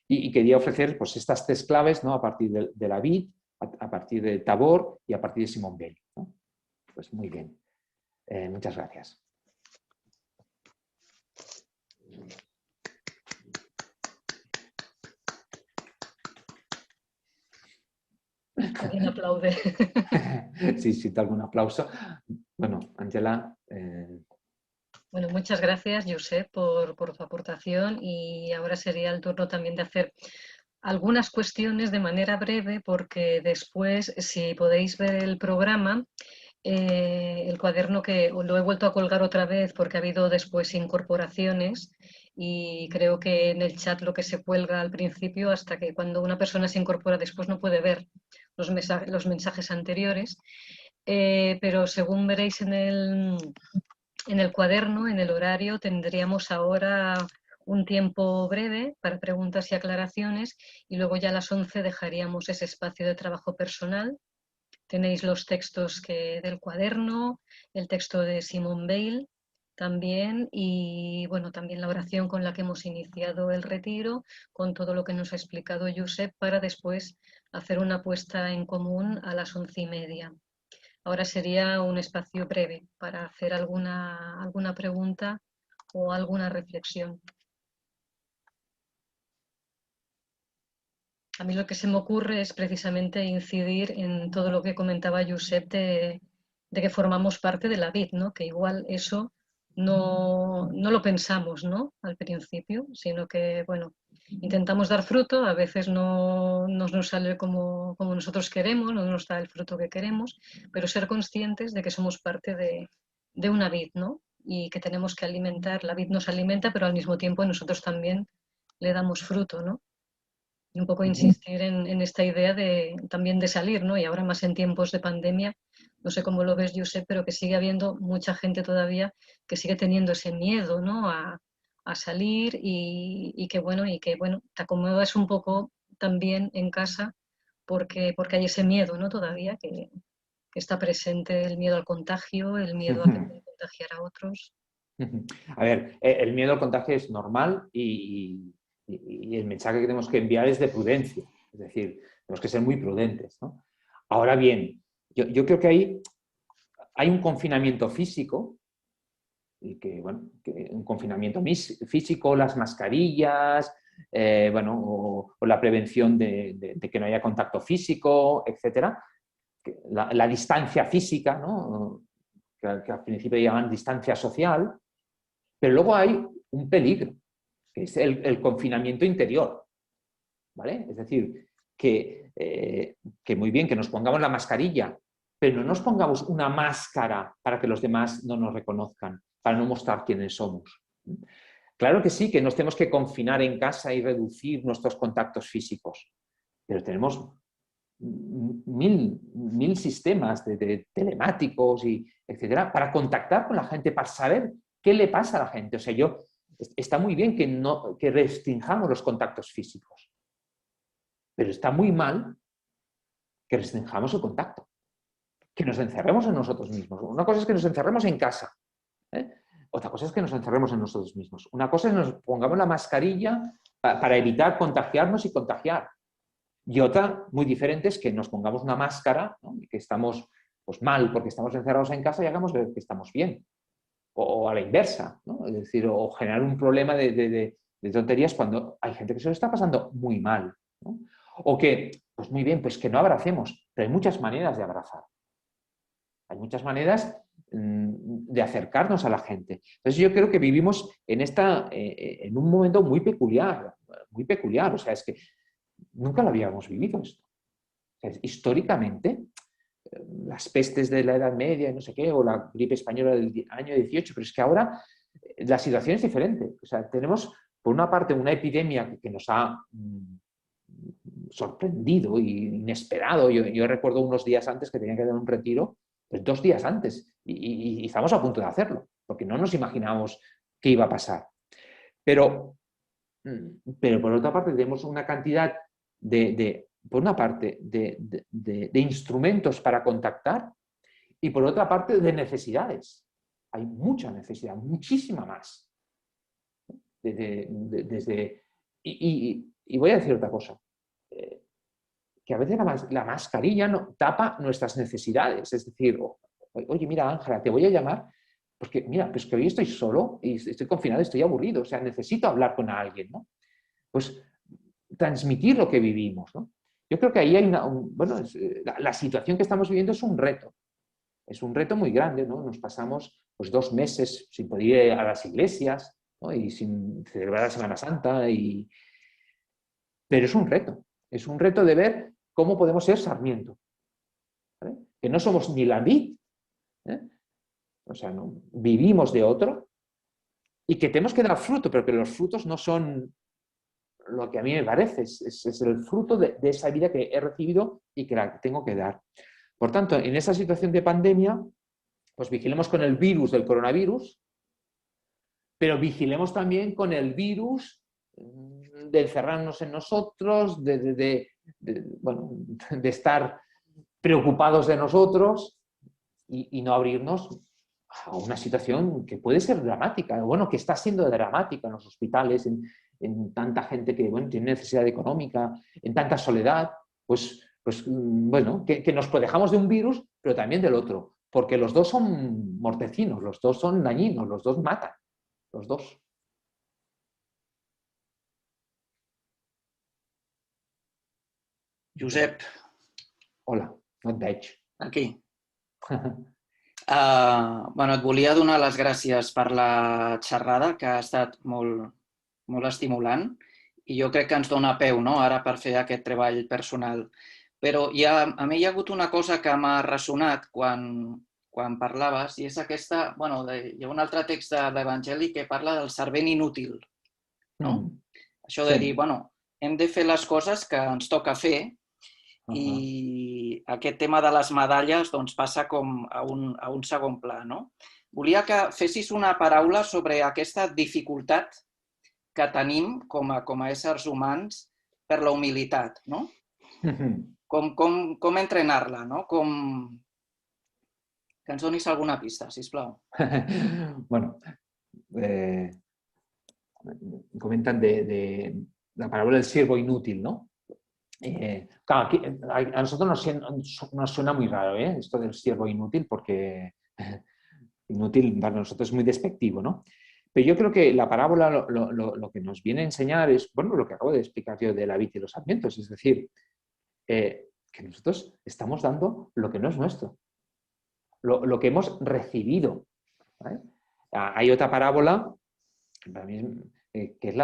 y quería ofrecer pues estas 3 claves, ¿no? A partir de la vid, a partir de Tabor y a partir de Simón Bell, ¿no? Pues muy bien, muchas gracias. Alguien aplaude. Sí, sí, algún aplauso. Bueno, Ángela. Bueno, muchas gracias, Josep, por tu aportación y ahora sería el turno también de hacer algunas cuestiones de manera breve porque después, si podéis ver el programa, el cuaderno que lo he vuelto a colgar otra vez porque ha habido después incorporaciones y creo que en el chat lo que se cuelga al principio hasta que cuando una persona se incorpora después no puede ver los mensajes anteriores, pero según veréis en el cuaderno, en el horario, tendríamos ahora un tiempo breve para preguntas y aclaraciones y luego ya a las 11 dejaríamos ese espacio de trabajo personal. Tenéis los textos del cuaderno, el texto de Simone Weil también y bueno, también la oración con la que hemos iniciado el retiro, con todo lo que nos ha explicado Josep para después hacer una puesta en común a las 11:30. Ahora sería un espacio breve para hacer alguna pregunta o alguna reflexión. A mí lo que se me ocurre es precisamente incidir en todo lo que comentaba Josep de que formamos parte de la vid, ¿no? Que igual eso no lo pensamos, ¿no? Al principio, sino que, bueno, intentamos dar fruto, a veces no nos sale como nosotros queremos, no nos da el fruto que queremos, pero ser conscientes de que somos parte de una vid, ¿no? Y que tenemos que alimentar, la vid nos alimenta, pero al mismo tiempo nosotros también le damos fruto, ¿no? Y un poco insistir en esta idea también de salir, ¿no? Y ahora más en tiempos de pandemia, no sé cómo lo ves, Josep, pero que sigue habiendo mucha gente todavía que sigue teniendo ese miedo, ¿no? A salir y que bueno, te acomodas un poco también en casa porque hay ese miedo, ¿no? Todavía que está presente el miedo al contagio, el miedo a que pueda contagiar a otros. A ver, el miedo al contagio es normal y el mensaje que tenemos que enviar es de prudencia, es decir, tenemos que ser muy prudentes, ¿no? Ahora bien, yo creo que hay un confinamiento físico, y que, bueno, un confinamiento físico, las mascarillas, bueno, o la prevención de que no haya contacto físico, etcétera, la distancia física, ¿no? Que al principio llaman distancia social, pero luego hay un peligro, que es el confinamiento interior, ¿vale? Es decir, que muy bien que nos pongamos la mascarilla, pero no nos pongamos una máscara para que los demás no nos reconozcan, para no mostrar quiénes somos. Claro que sí, que nos tenemos que confinar en casa y reducir nuestros contactos físicos, pero tenemos mil sistemas de telemáticos y etcétera para contactar con la gente, para saber qué le pasa a la gente. O sea, está muy bien que restringamos los contactos físicos, pero está muy mal que restringamos el contacto, que nos encerremos en nosotros mismos. Una cosa es que nos encerremos en casa, ¿eh? Otra cosa es que nos encerremos en nosotros mismos. Una cosa es que nos pongamos la mascarilla para evitar contagiarnos y contagiar. Y otra, muy diferente, es que nos pongamos una máscara, ¿no? Y que estamos pues, mal porque estamos encerrados en casa y hagamos ver que estamos bien. O a la inversa, ¿no? Es decir, o generar un problema de tonterías cuando hay gente que se lo está pasando muy mal, ¿no? O que, pues muy bien, pues que no abracemos, pero hay muchas maneras de abrazar. Hay muchas maneras de acercarnos a la gente. Entonces yo creo que vivimos en un momento muy peculiar, o sea, es que nunca lo habíamos vivido esto. O sea, históricamente, las pestes de la Edad Media, no sé qué, o la gripe española del año 18, pero es que ahora la situación es diferente. O sea, tenemos, por una parte, una epidemia que nos ha sorprendido y inesperado. Yo recuerdo unos días antes que tenía que dar un retiro, pues 2 días antes, y estamos a punto de hacerlo, porque no nos imaginábamos qué iba a pasar. Pero por otra parte tenemos una cantidad por una parte, de instrumentos para contactar y por otra parte de necesidades. Hay mucha necesidad, muchísima más. Y voy a decir otra cosa, que a veces la mascarilla tapa nuestras necesidades. Es decir, oye, mira, Ángela, te voy a llamar porque, mira, pues que hoy estoy solo y estoy confinado, estoy aburrido, o sea, necesito hablar con alguien, ¿no? Pues transmitir lo que vivimos, ¿no? Yo creo que ahí hay la situación que estamos viviendo es un reto. Es un reto muy grande, ¿no? Nos pasamos pues 2 meses sin poder ir a las iglesias, ¿no? Y sin celebrar la Semana Santa. Pero es un reto. Es un reto de ver cómo podemos ser Sarmiento, ¿vale? Que no somos ni la vid, ¿eh? O sea, no, vivimos de otro y que tenemos que dar fruto, pero que los frutos no son lo que a mí me parece, es el fruto de esa vida que he recibido y que la tengo que dar. Por tanto, en esa situación de pandemia, pues vigilemos con el virus del coronavirus, pero vigilemos también con el virus de encerrarnos en nosotros, de estar preocupados de nosotros y no abrirnos a una situación que puede ser dramática, bueno, que está siendo dramática en los hospitales, en tanta gente que tiene necesidad económica, en tanta soledad, pues bueno, que nos protejamos de un virus, pero también del otro, porque los dos son mortecinos, los dos son dañinos, los dos matan, los dos. Josep. Hola, no et veig. Aquí. Bueno, et volia donar les gràcies per la xerrada, que ha estat molt, molt estimulant, i jo crec que ens dona peu, no?, ara per fer aquest treball personal. Però a mi hi ha hagut una cosa que m'ha ressonat quan parlaves, i és aquesta, bueno, hi ha un altre text de l'Evangeli que parla del servent inútil, no? Això de dir, bueno, hem de fer les coses que ens toca fer, i aquest tema de les medalles doncs, passa com a un segon pla, no? Volia que fessis una paraula sobre aquesta dificultat que tenim com a éssers humans per la humilitat, no? Com entrenar-la, no? Que ens donis alguna pista, sisplau. Bueno, comentan de la palabra del siervo inútil, ¿no? Claro, aquí, a nosotros nos suena muy raro, esto del siervo inútil, porque inútil para nosotros es muy despectivo, ¿no? Pero yo creo que la parábola lo que nos viene a enseñar es, bueno, lo que acabo de explicar yo de la vid y los sarmientos, es decir, que nosotros estamos dando lo que no es nuestro, lo que hemos recibido, ¿vale? Hay otra parábola, que para mí que es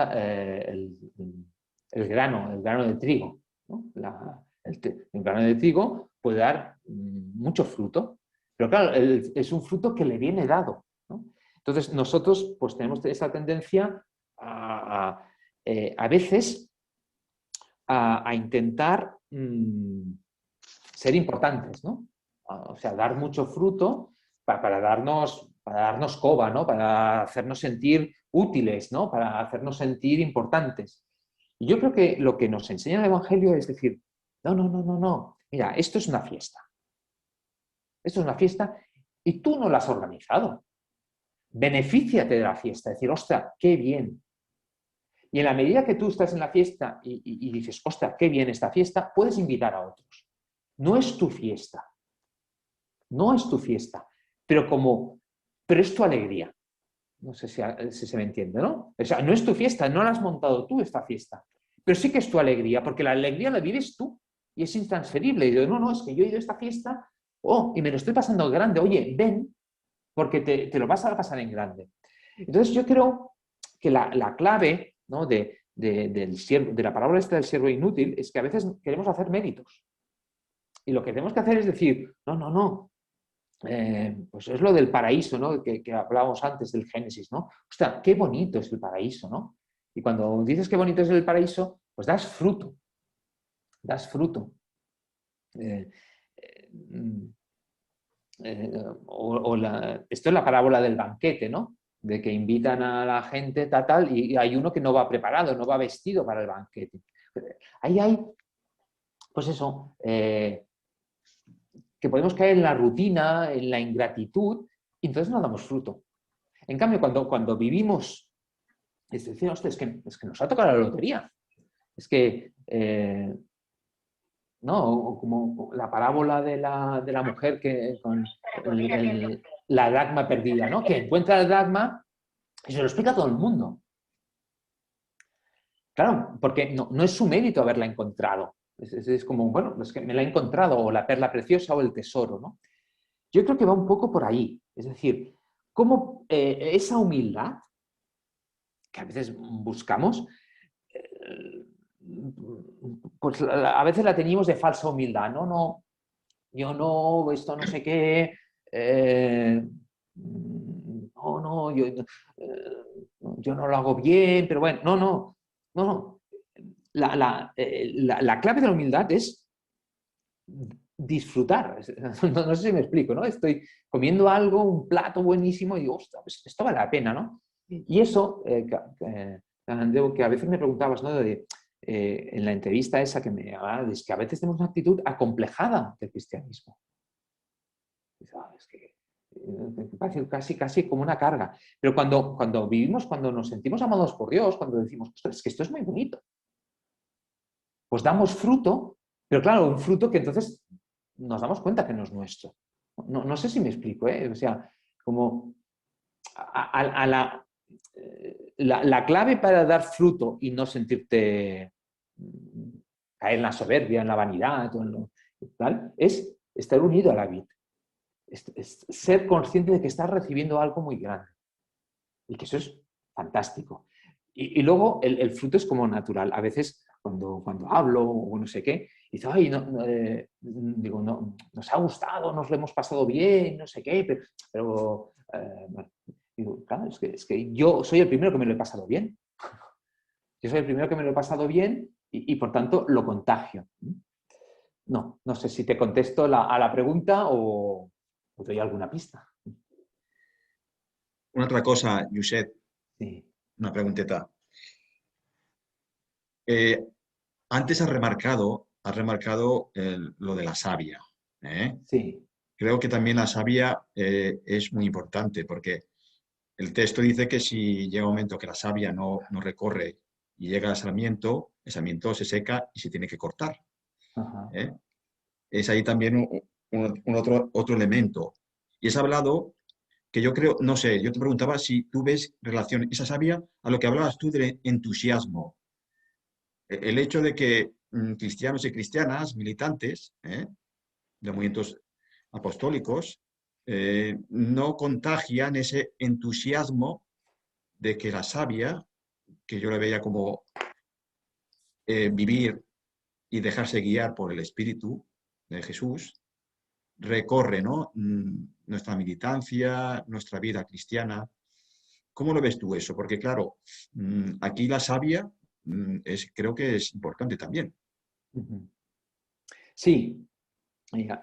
el grano de trigo, ¿no? El grano de trigo puede dar mucho fruto, pero claro, es un fruto que le viene dado, ¿no? Entonces nosotros pues tenemos esa tendencia a veces a intentar ser importantes, ¿no? O sea, dar mucho fruto para darnos coba, ¿no? Para hacernos sentir útiles, ¿no? Para hacernos sentir importantes. Y yo creo que lo que nos enseña el Evangelio es decir, no. Mira, esto es una fiesta. Esto es una fiesta y tú no la has organizado. Benefíciate de la fiesta. Decir, ostras, qué bien. Y en la medida que tú estás en la fiesta y dices, ostras, qué bien esta fiesta, puedes invitar a otros. No es tu fiesta. No es tu fiesta. Pero es tu alegría. No sé si se me entiende, ¿no? O sea, no es tu fiesta, no la has montado tú esta fiesta. Pero sí que es tu alegría, porque la alegría la vives tú y es intransferible. Y digo, no, es que yo he ido a esta fiesta, y me lo estoy pasando grande. Oye, ven, porque te lo vas a pasar en grande. Entonces yo creo que la clave, ¿no? de la parábola esta del siervo inútil es que a veces queremos hacer méritos. Y lo que tenemos que hacer es decir, no. Pues es lo del paraíso, ¿no? que hablábamos antes del Génesis, ¿no? Ostras, qué bonito es el paraíso, ¿no? Y cuando dices qué bonito es el paraíso, pues das fruto. Das fruto. Esto es la parábola del banquete, ¿no? De que invitan a la gente tal, y hay uno que no va preparado, no va vestido para el banquete. Ahí hay, pues eso, que podemos caer en la rutina, en la ingratitud, y entonces no damos fruto. En cambio, cuando vivimos, es decir, es que nos ha tocado la lotería. Es que, no, como la parábola de la mujer que con la dracma perdida, ¿no? Que encuentra la dracma y se lo explica a todo el mundo. Claro, porque no es su mérito haberla encontrado. Es como, bueno, es que me la he encontrado, o la perla preciosa o el tesoro, ¿no? Yo creo que va un poco por ahí. Es decir, cómo esa humildad que a veces buscamos, pues a veces la teníamos de falsa humildad. No, yo no, esto no sé qué, yo no lo hago bien, pero bueno, no. La clave de la humildad es disfrutar. No sé si me explico, ¿no? Estoy comiendo algo, un plato buenísimo y digo, ostras, pues esto vale la pena, ¿no? Y eso, Andreu, que a veces me preguntabas, ¿no? En la entrevista esa que me hablaba, es que a veces tenemos una actitud acomplejada del cristianismo. Es que parece casi como una carga. Pero cuando vivimos, cuando nos sentimos amados por Dios, cuando decimos, ostras, es que esto es muy bonito, pues damos fruto, pero claro, un fruto que entonces nos damos cuenta que no es nuestro. No sé si me explico, ¿eh? O sea, como la clave para dar fruto y no sentirte caer en la soberbia, en la vanidad, tal, es estar unido a la vid. Es ser consciente de que estás recibiendo algo muy grande y que eso es fantástico. Y luego el fruto es como natural. A veces cuando hablo o no sé qué, dice, ay, digo, no, nos ha gustado, nos lo hemos pasado bien, no sé qué, pero bueno, digo, claro, es que yo soy el primero que me lo he pasado bien. Yo soy el primero que me lo he pasado bien y por tanto lo contagio. No sé si te contesto a la pregunta o doy alguna pista. Una otra cosa, Josep, Sí. una pregunteta. Antes has remarcado lo de la savia. Sí. Creo que también la savia es muy importante porque el texto dice que si llega un momento que la savia no recorre y llega al sarmiento, el sarmiento se seca y se tiene que cortar. Ajá. Es ahí también un otro elemento. Y has hablado que yo creo, no sé, yo te preguntaba si tú ves relación esa savia a lo que hablabas tú del entusiasmo. El hecho de que cristianos y cristianas, militantes de movimientos apostólicos, no contagian ese entusiasmo de que la savia que yo le veía como vivir y dejarse guiar por el Espíritu de Jesús, recorre, ¿no? Nuestra militancia, nuestra vida cristiana. ¿Cómo lo ves tú eso? Porque claro, aquí la savia creo que es importante también. Sí,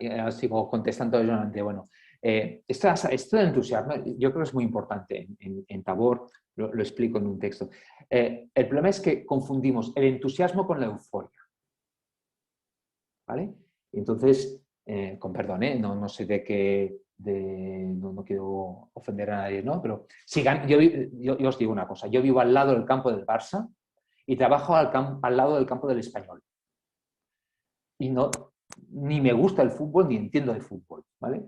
ya sigo contestando, Jonathan. Bueno, esto de entusiasmo yo creo que es muy importante. En Tabor lo explico en un texto. El problema es que confundimos el entusiasmo con la euforia. ¿Vale? Entonces, con perdón, no sé de qué, no quiero ofender a nadie, ¿no? Pero si yo os digo una cosa, yo vivo al lado del campo del Barça y trabajo al lado del campo del Español. Y ni me gusta el fútbol ni entiendo de fútbol, ¿vale?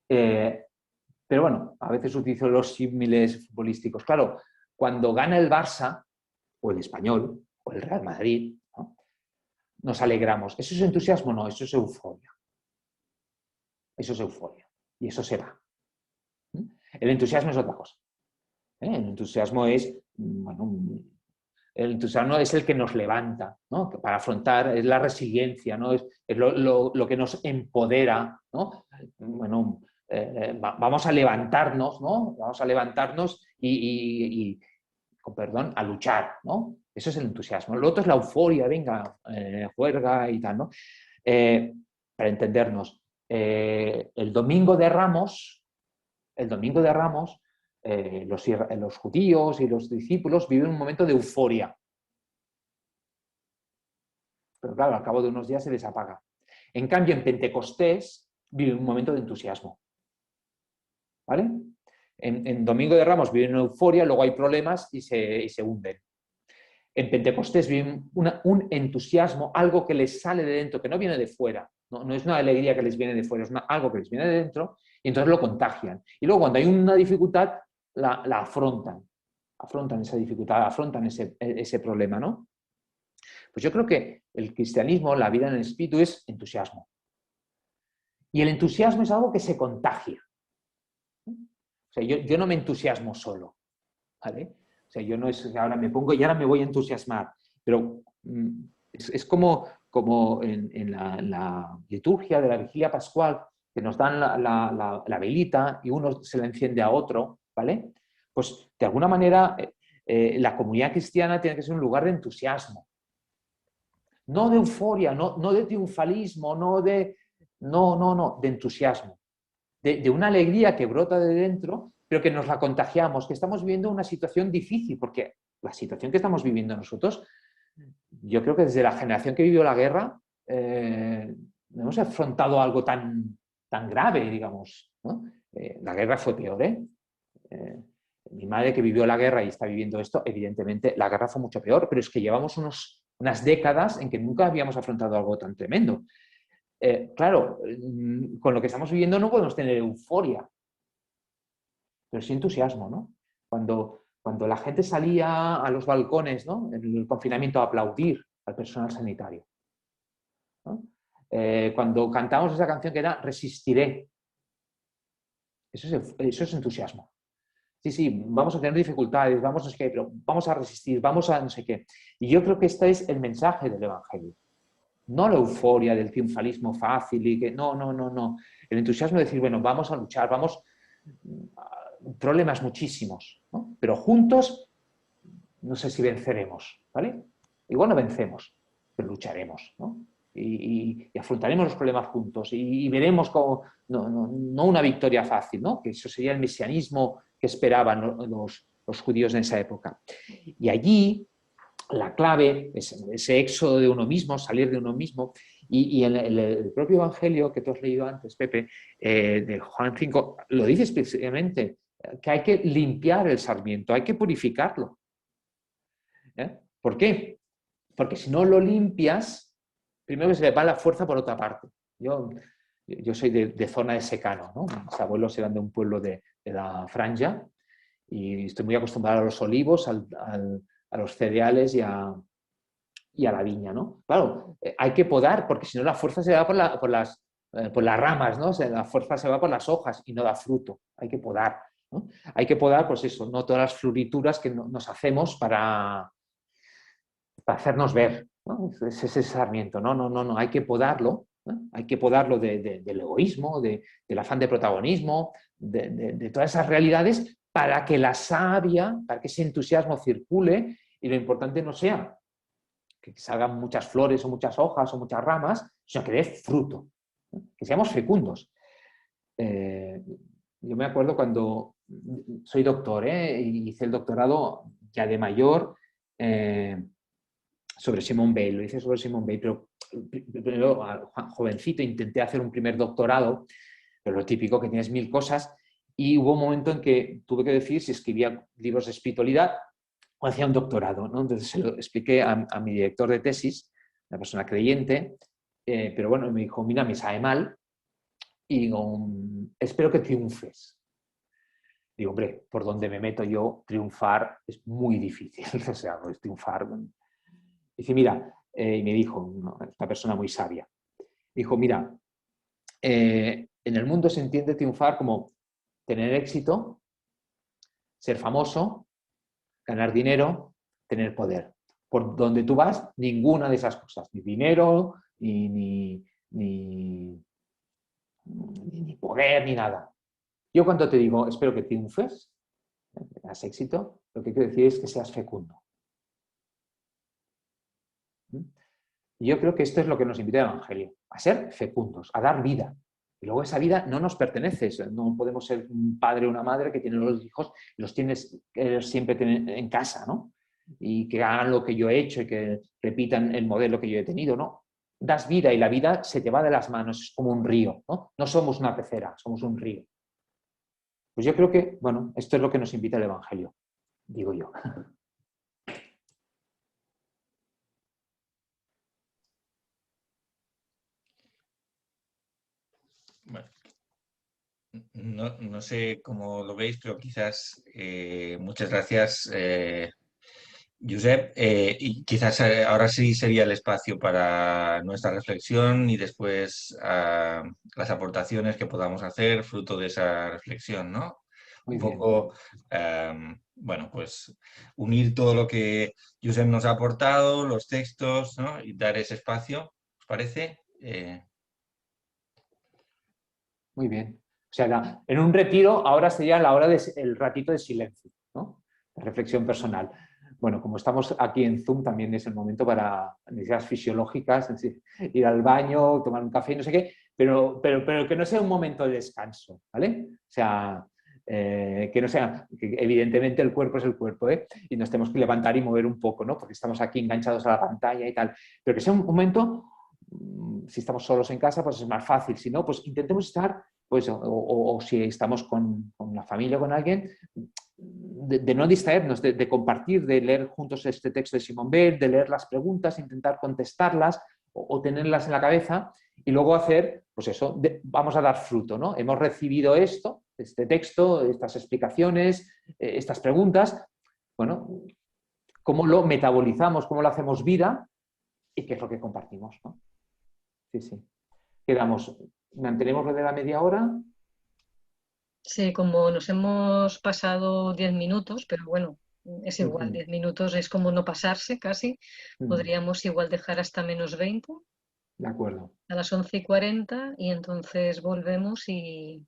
Pero bueno, a veces utilizo los símiles futbolísticos. Claro, cuando gana el Barça, o el Español, o el Real Madrid, ¿no? Nos alegramos. ¿Eso es entusiasmo? No, eso es euforia. Eso es euforia. Y eso se va. El entusiasmo es otra cosa. El entusiasmo es, bueno, el entusiasmo es el que nos levanta, ¿no? Para afrontar, es la resiliencia, ¿no? Es lo que nos empodera, ¿no? Bueno, vamos a levantarnos, ¿no? Vamos a levantarnos y con perdón, a luchar, ¿no? Eso es el entusiasmo. Lo otro es la euforia, venga, juerga y tal, ¿no? Para entendernos, el Domingo de Ramos, los judíos y los discípulos viven un momento de euforia. Pero claro, al cabo de unos días se les apaga. En cambio, en Pentecostés viven un momento de entusiasmo. ¿Vale? En Domingo de Ramos viven una euforia, luego hay problemas y se hunden. En Pentecostés viven un entusiasmo, algo que les sale de dentro, que no viene de fuera. No es una alegría que les viene de fuera, es algo que les viene de dentro y entonces lo contagian. Y luego cuando hay una dificultad, la afrontan esa dificultad, afrontan ese problema, ¿no? Pues yo creo que el cristianismo, la vida en el espíritu, es entusiasmo. Y el entusiasmo es algo que se contagia. O sea, yo no me entusiasmo solo, ¿vale? O sea, yo no es que ahora me pongo y ahora me voy a entusiasmar, pero es como en la liturgia de la vigilia pascual, que nos dan la velita y uno se la enciende a otro, ¿vale? Pues de alguna manera la comunidad cristiana tiene que ser un lugar de entusiasmo. No de euforia, no de triunfalismo, no, de entusiasmo. De una alegría que brota de dentro, pero que nos la contagiamos, que estamos viviendo una situación difícil, porque la situación que estamos viviendo nosotros, yo creo que desde la generación que vivió la guerra, no hemos afrontado algo tan grave, digamos, ¿no? La guerra fue peor, ¿eh? Mi madre que vivió la guerra y está viviendo esto, evidentemente la guerra fue mucho peor, pero es que llevamos unas décadas en que nunca habíamos afrontado algo tan tremendo. Claro, con lo que estamos viviendo no podemos tener euforia, pero sí entusiasmo, ¿no? Cuando la gente salía a los balcones, ¿no? En el confinamiento a aplaudir al personal sanitario, ¿no? Cuando cantamos esa canción que era Resistiré, eso es entusiasmo. Sí, vamos a tener dificultades, vamos no sé qué, pero vamos a resistir, vamos a no sé qué. Y yo creo que este es el mensaje del Evangelio. No la euforia del triunfalismo fácil y que no. El entusiasmo de decir, bueno, vamos a luchar, problemas muchísimos, ¿no? Pero juntos no sé si venceremos, ¿vale? Igual no vencemos, pero lucharemos, ¿no? Y afrontaremos los problemas juntos y veremos cómo, no una victoria fácil, ¿no? Que eso sería el mesianismo que esperaban los judíos en esa época. Y allí la clave es ese éxodo de uno mismo, salir de uno mismo. Y en el propio Evangelio que tú has leído antes, Pepe, de Juan 5, lo dice específicamente, que hay que limpiar el sarmiento, hay que purificarlo. ¿Por qué? Porque si no lo limpias, primero que se le va la fuerza por otra parte. Yo soy de zona de secano, ¿no? Mis abuelos eran de un pueblo de la Franja y estoy muy acostumbrado a los olivos, a los cereales y a la viña, ¿no? Claro, hay que podar porque si no la fuerza se va por las ramas, ¿no? O sea, la fuerza se va por las hojas y no da fruto. Hay que podar. ¿no? Hay que podar, pues eso, no todas las florituras que nos hacemos para hacernos ver, ¿no? Es ese sarmiento, no, hay que podarlo, ¿no? Hay que podarlo del egoísmo, del afán de protagonismo, de todas esas realidades para que la savia, para que ese entusiasmo circule y lo importante no sea que salgan muchas flores o muchas hojas o muchas ramas, sino que dé fruto, ¿no? Que seamos fecundos. Yo me acuerdo cuando soy doctor, y hice el doctorado ya de mayor sobre Simone Weil, lo hice sobre Simone Weil, pero primero, jovencito, intenté hacer un primer doctorado, pero lo típico que tienes 1000 cosas, y hubo un momento en que tuve que decidir si escribía libros de espiritualidad o hacía un doctorado, ¿no? Entonces se lo expliqué a mi director de tesis, una persona creyente, pero bueno, me dijo, mira, me sabe mal, y digo, espero que triunfes. Digo, hombre, por donde me meto yo, triunfar es muy difícil. O sea, no es triunfar. Dice, mira, y me dijo, una persona muy sabia, dijo, mira, en el mundo se entiende triunfar como tener éxito, ser famoso, ganar dinero, tener poder. Por donde tú vas, ninguna de esas cosas, ni dinero, ni poder, ni nada. Yo cuando te digo, espero que triunfes, que tengas éxito, lo que quiero decir es que seas fecundo. Y yo creo que esto es lo que nos invita el Evangelio, a ser fecundos, a dar vida. Y luego esa vida no nos pertenece, no podemos ser un padre o una madre que tiene los hijos y los tienes siempre en casa, ¿no? Y que hagan lo que yo he hecho y que repitan el modelo que yo he tenido, ¿no? Das vida y la vida se te va de las manos, es como un río, ¿no? No somos una pecera, somos un río. Pues yo creo que, bueno, esto es lo que nos invita el Evangelio, digo yo. Bueno, no sé cómo lo veis, pero quizás muchas gracias, Josep. Y quizás ahora sí sería el espacio para nuestra reflexión y después las aportaciones que podamos hacer fruto de esa reflexión, ¿no? Muy Un bien. poco, bueno, pues unir todo lo que Josep nos ha aportado, los textos, ¿no? Y dar ese espacio, ¿os parece? Muy bien. O sea, en un retiro ahora sería la hora el ratito de silencio, ¿no? De reflexión personal. Bueno, como estamos aquí en Zoom, también es el momento para necesidades fisiológicas, es decir, ir al baño, tomar un café, no sé qué, pero que no sea un momento de descanso, ¿vale? O sea, que no sea, que evidentemente el cuerpo es el cuerpo, y nos tenemos que levantar y mover un poco, ¿no? Porque estamos aquí enganchados a la pantalla y tal, pero que sea un momento, si estamos solos en casa, pues es más fácil, si no, pues intentemos estar, pues, o si estamos con la familia o con alguien, de no distraernos, de compartir, de leer juntos este texto de Simone Weil, de leer las preguntas, intentar contestarlas o tenerlas en la cabeza y luego hacer, pues eso, vamos a dar fruto, ¿no? Hemos recibido esto, este texto, estas explicaciones, estas preguntas, bueno, cómo lo metabolizamos, cómo lo hacemos vida y qué es lo que compartimos, ¿no? Sí, sí. Quedamos, mantenemos lo de la media hora. Sí, como nos hemos pasado 10 minutos, pero bueno, es igual, 10 minutos es como no pasarse casi, podríamos igual dejar hasta menos 20. De acuerdo. A las 11:40 y entonces volvemos y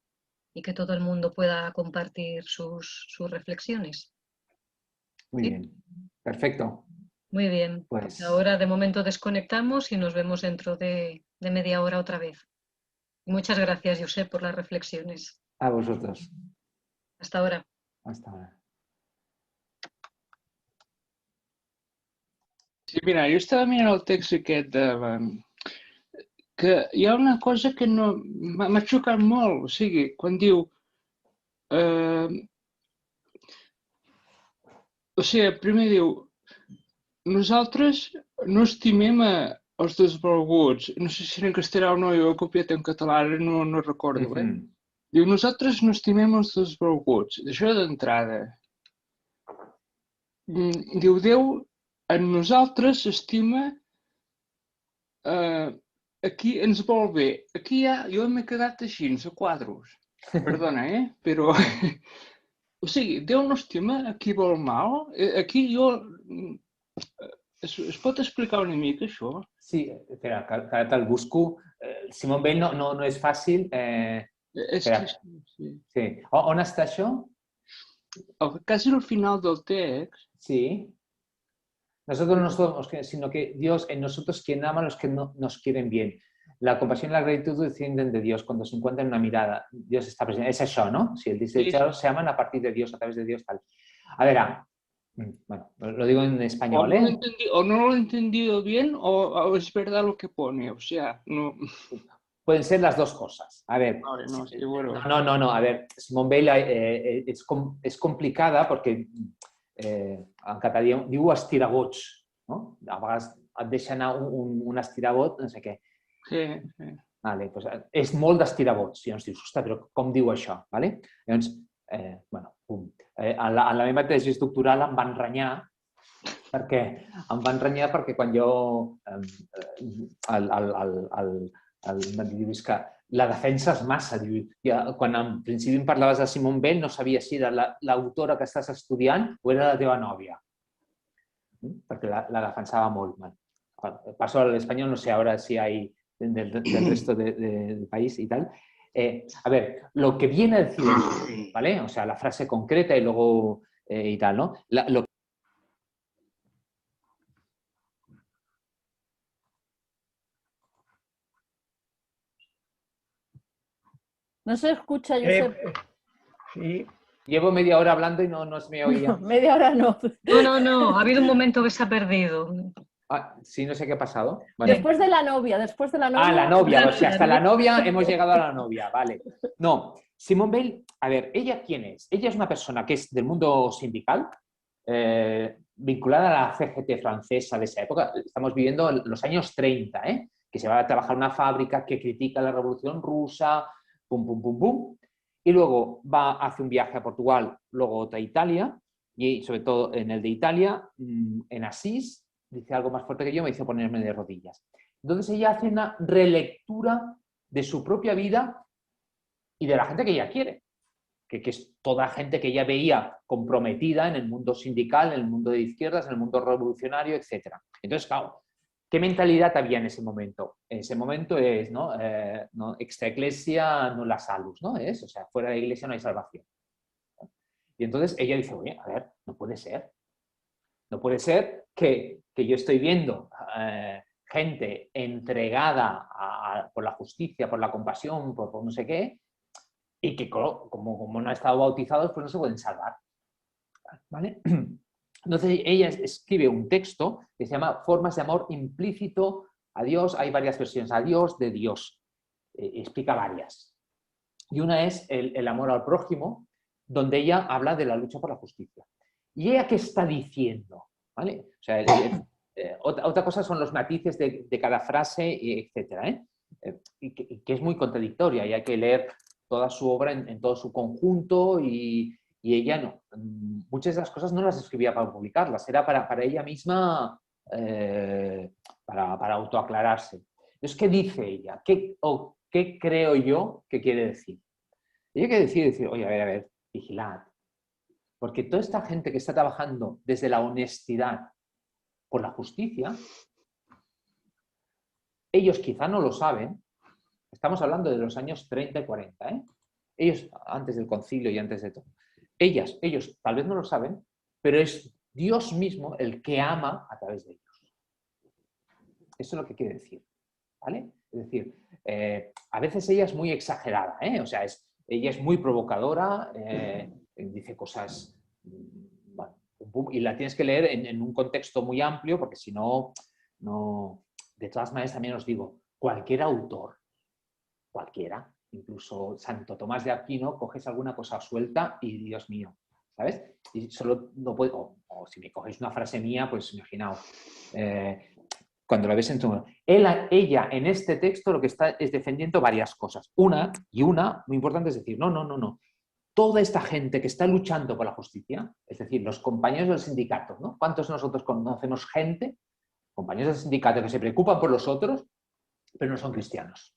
que todo el mundo pueda compartir sus reflexiones. Muy ¿Sí? bien, perfecto. Muy bien, Pues ahora de momento desconectamos y nos vemos dentro de media hora otra vez. Muchas gracias, Josep, por las reflexiones. A vosotros. Hasta ahora. Hasta ahora. Sí, mira, jo estava mirant el text aquest que hi ha una cosa que no m'ha xocat molt, o sigui, quan diu o sigui, primer diu nosaltres no estimem els desvalguts, no sé si era en castellà o no, jo ho he copiat en català, ara no recordo, Diu, nosaltres no estimem els desvalguts, això d'entrada. Diu, Déu en nosaltres estima, aquí ens vol bé. Aquí jo m'he quedat així, a quadros. Perdona, però O sigui, Déu no estima a qui vol mal? Aquí jo... Es pot explicar una mica, això? Sí, espera, que ara te'l busco. Simon Weil no és fàcil. És espera. que sí. Sí. On està això? Quasi al final del text. Sí. Nosotros no somos, sino que Dios en nosotros quien ama a los que no nos quieren bien. La compasión y la gratitud descienden de Dios cuando se encuentran en una mirada. Dios está presente. Es eso, ¿no? Si el desechado se aman a partir de Dios, a través de Dios, tal. A ver, bueno, lo digo en español, ¿eh? O no lo he entendido bien o es verdad lo que pone. O sea, no... Pueden ser las dos cosas. A ver. Vale, no, sí, bueno. No. A ver, Simone Weil es complicada porque en català diu estiragots, no? A vegades et deixa anar un estiragot, no sé què. Sí. Vale, doncs és molt d'estiragots. I llavors dius, ostres, però com diu això? Vale? Llavors, bueno, pum. En la meva tesi doctoral em van renyar perquè quan jo dius que la defensa és massa. Quan en principi em parlaves de Simone Weil no sabia si era l'autora que estàs estudiant o era la teva nòvia, perquè la defensava molt. Paso al español, no sé ahora si hay del resto del país y tal. A ver, lo que viene a decir, ¿vale? O sea, la frase concreta y luego y tal, ¿no? No se escucha, Josep. Sí. Llevo media hora hablando y no se me oía. Media hora no. No. Ha habido un momento que se ha perdido. Sí, no sé qué ha pasado. Vale. Después de la novia. Ah, la novia. O sea, hasta la novia hemos llegado a la novia. Vale. No, Simone Weil, a ver, ¿ella quién es? Ella es una persona que es del mundo sindical, vinculada a la CGT francesa de esa época. Estamos viviendo los años 30, que se va a trabajar en una fábrica que critica la revolución rusa, pum, pum, pum, pum. Y luego hace un viaje a Portugal, luego otra a Italia, y sobre todo en el de Italia, en Asís, dice algo más fuerte que yo, me hizo ponerme de rodillas. Entonces ella hace una relectura de su propia vida y de la gente que ella quiere, que es toda gente que ella veía comprometida en el mundo sindical, en el mundo de izquierdas, en el mundo revolucionario, etc. Entonces, claro, ¿qué mentalidad había en ese momento? En ese momento es, ¿no? Extra Ecclesia nulla salus, ¿no? O sea, fuera de la iglesia no hay salvación. Y entonces ella dice, oye, a ver, no puede ser. No puede ser que yo estoy viendo gente entregada por la justicia, por la compasión, por no sé qué, y que como no han estado bautizados, pues no se pueden salvar. ¿Vale? Entonces ella escribe un texto que se llama Formas de amor implícito a Dios. Hay varias versiones, a Dios, de Dios. Explica varias. Y una es el amor al prójimo, donde ella habla de la lucha por la justicia. ¿Y ella qué está diciendo? ¿Vale? O sea, otra cosa son los matices de cada frase, etc. Y que es muy contradictoria y hay que leer toda su obra en todo su conjunto y ella no. Muchas de las cosas no las escribía para publicarlas, era para ella misma, para autoaclararse. Entonces, ¿qué dice ella? ¿Qué creo yo que quiere decir? Ella quiere decir, oye, a ver, vigilad. Porque toda esta gente que está trabajando desde la honestidad por la justicia, ellos quizá no lo saben, estamos hablando de los años 30 y 40, ellos antes del concilio y antes de todo. Ellos tal vez no lo saben, pero es Dios mismo el que ama a través de ellos. Eso es lo que quiere decir, ¿vale? Es decir, a veces ella es muy exagerada, o sea, ella es muy provocadora, dice cosas, bueno, y la tienes que leer en un contexto muy amplio, porque si no, de todas maneras también os digo, cualquier autor, cualquiera, incluso Santo Tomás de Aquino, coges alguna cosa suelta y Dios mío, ¿sabes? Y solo no puedo, o si me cogéis una frase mía, pues imaginaos, cuando la ves en tu... Ella en este texto lo que está es defendiendo varias cosas. Una muy importante es decir, no. Toda esta gente que está luchando por la justicia, es decir, los compañeros del sindicato, ¿no? ¿Cuántos de nosotros conocemos gente, compañeros del sindicato, que se preocupan por los otros, pero no son cristianos?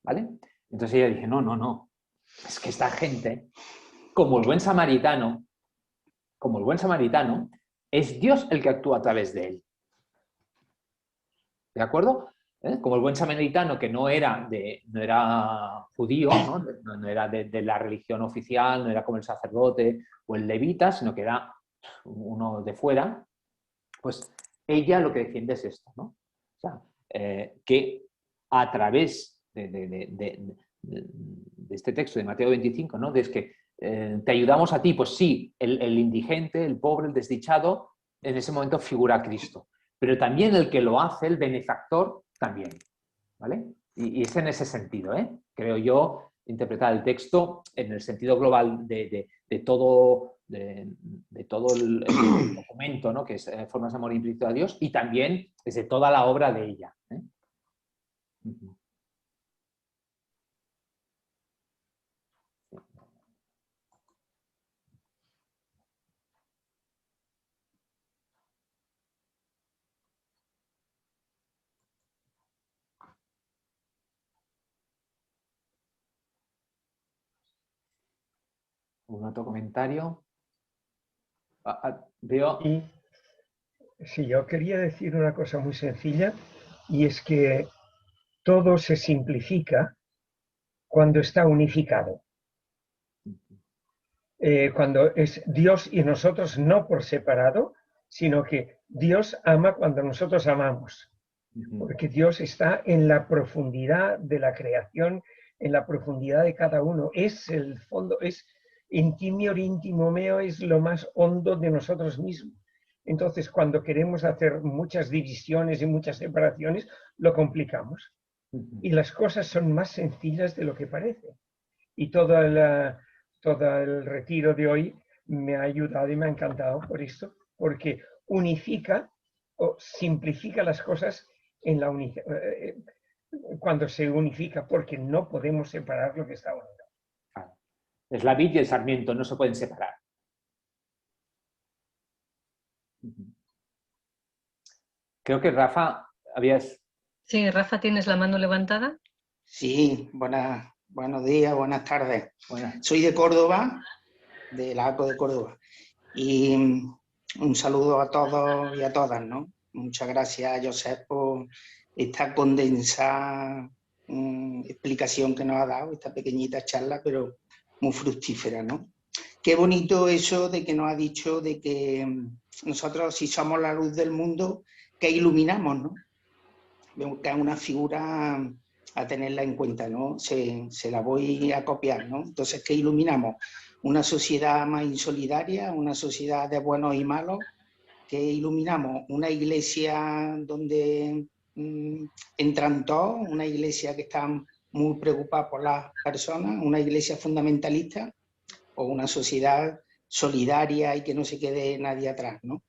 ¿Vale? Entonces ella dice, no. Es que esta gente como el buen samaritano, es Dios el que actúa a través de él. ¿De acuerdo? Como el buen samaritano, que no era judío, no era de la religión oficial, no era como el sacerdote o el levita, sino que era uno de fuera, pues ella lo que defiende es esto, ¿no? O sea, que a través de este texto de Mateo 25, ¿no? Es que te ayudamos a ti, pues sí, el indigente, el pobre, el desdichado, en ese momento figura a Cristo. Pero también el que lo hace, el benefactor, también. ¿Vale? Y es en ese sentido, creo yo, interpretar el texto en el sentido global de todo el documento, ¿no? Que es Formas de Amor Implícito a Dios, y también desde toda la obra de ella. ¿Un otro comentario? Veo... Sí, yo quería decir una cosa muy sencilla, y es que todo se simplifica cuando está unificado. Cuando es Dios y nosotros, no por separado, sino que Dios ama cuando nosotros amamos. Porque Dios está en la profundidad de la creación, en la profundidad de cada uno. Es el fondo, es intimior íntimo meo, es lo más hondo de nosotros mismos. Entonces, cuando queremos hacer muchas divisiones y muchas separaciones, lo complicamos. Y las cosas son más sencillas de lo que parece. Y todo el retiro de hoy me ha ayudado y me ha encantado por esto, porque unifica o simplifica las cosas en la cuando se unifica, porque no podemos separar lo que está unido. Es la vid y el sarmiento, no se pueden separar. Creo que Rafa, habías... Sí, Rafa, ¿tienes la mano levantada? Sí, buenos días, buenas tardes. Soy de Córdoba, de la ACO de Córdoba. Y un saludo a todos y a todas, ¿no? Muchas gracias, Josep, por esta condensada explicación que nos ha dado, esta pequeñita charla, pero muy fructífera, ¿no? Qué bonito eso de que nos ha dicho de que nosotros, si somos la luz del mundo, que iluminamos, ¿no? Que es una figura a tenerla en cuenta, ¿no? Se la voy a copiar, ¿no? Entonces, ¿qué iluminamos? Una sociedad más insolidaria, una sociedad de buenos y malos. ¿Qué iluminamos? Una iglesia donde entran todos, una iglesia que está muy preocupada por las personas, una iglesia fundamentalista, o una sociedad solidaria y que no se quede nadie atrás, ¿no?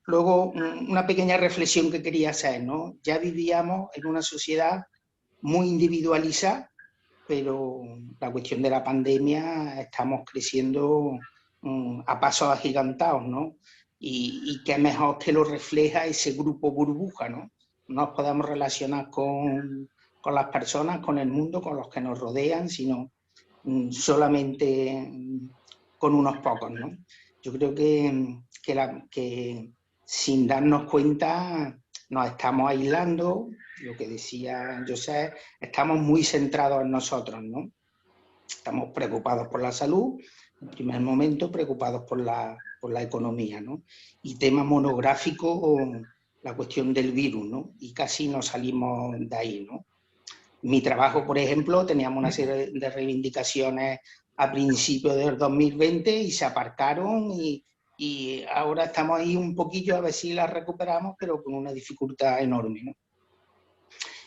Luego, una pequeña reflexión que quería hacer, ¿no? Ya vivíamos en una sociedad muy individualizada, pero la cuestión de la pandemia estamos creciendo a pasos agigantados, ¿no? Y qué mejor que lo refleja ese grupo burbuja, ¿no? No nos podemos relacionar con las personas, con el mundo, con los que nos rodean, sino solamente con unos pocos, ¿no? Yo creo que sin darnos cuenta nos estamos aislando, lo que decía José, estamos muy centrados en nosotros, ¿no? Estamos preocupados por la salud, en primer momento preocupados por la economía, ¿no? Y tema monográfico, la cuestión del virus, ¿no? Y casi no salimos de ahí, ¿no? Mi trabajo, por ejemplo, teníamos una serie de reivindicaciones a principios del 2020 y se aparcaron y ahora estamos ahí un poquillo a ver si las recuperamos, pero con una dificultad enorme, ¿no?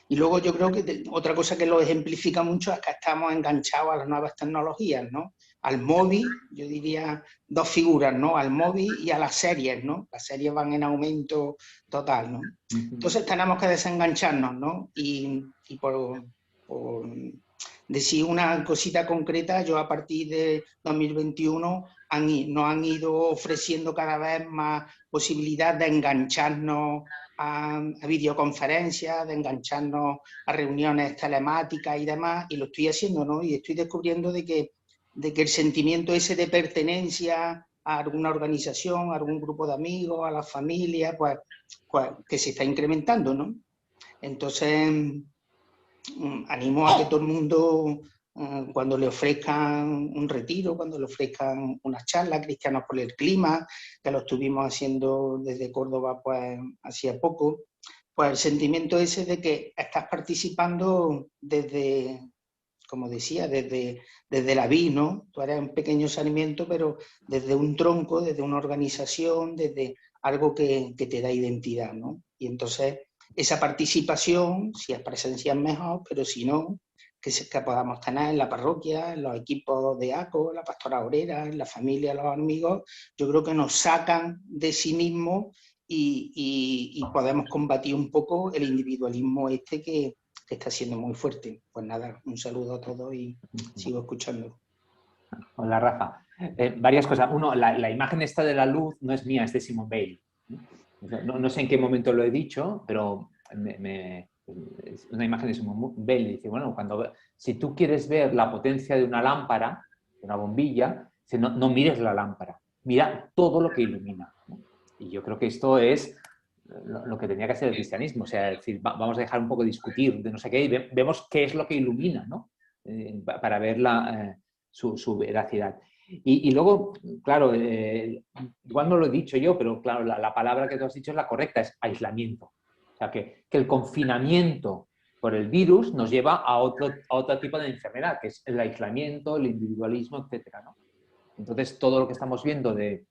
Y luego yo creo que otra cosa que lo ejemplifica mucho es que estamos enganchados a las nuevas tecnologías, ¿no? Al móvil, yo diría dos figuras, ¿no? Al móvil y a las series, ¿no? Las series van en aumento total, ¿no? Entonces tenemos que desengancharnos, ¿no? Y por decir una cosita concreta, yo a partir de 2021 nos han ido ofreciendo cada vez más posibilidad de engancharnos a videoconferencias, de engancharnos a reuniones telemáticas y demás, y lo estoy haciendo, ¿no? Y estoy descubriendo de que que el sentimiento ese de pertenencia a alguna organización, a algún grupo de amigos, a la familia, pues que se está incrementando, ¿no? Entonces, animo a que todo el mundo, cuando le ofrezcan un retiro, cuando le ofrezcan una charla, Cristianos por el Clima, que lo estuvimos haciendo desde Córdoba pues hacía poco, pues el sentimiento ese de que estás participando desde, como decía, desde la vid, ¿no? Tú eres un pequeño sarmiento, pero desde un tronco, desde una organización, desde algo que te da identidad, ¿no? Y entonces esa participación, si es presencial mejor, pero si no, que podamos tener en la parroquia, en los equipos de ACO, la pastora obrera, en la familia, los amigos, yo creo que nos sacan de sí mismos y podemos combatir un poco el individualismo este que está siendo muy fuerte. Pues nada, un saludo a todos y sigo escuchando. Hola, Rafa. Varias cosas. Uno, la imagen esta de la luz no es mía, es de Simone Weil. No sé en qué momento lo he dicho, pero es una imagen de Simone Weil. Dice, bueno, si tú quieres ver la potencia de una lámpara, de una bombilla, dice, no mires la lámpara, mira todo lo que ilumina, ¿no? Y yo creo que esto es lo que tenía que hacer el cristianismo. O sea, es decir, vamos a dejar un poco de discutir de no sé qué y vemos qué es lo que ilumina, ¿no? Para ver su veracidad. Y luego, claro, igual no lo he dicho yo, pero claro, la palabra que tú has dicho es la correcta, es aislamiento. O sea, que el confinamiento por el virus nos lleva a otro tipo de enfermedad, que es el aislamiento, el individualismo, etcétera, ¿no? Entonces, todo lo que estamos viendo de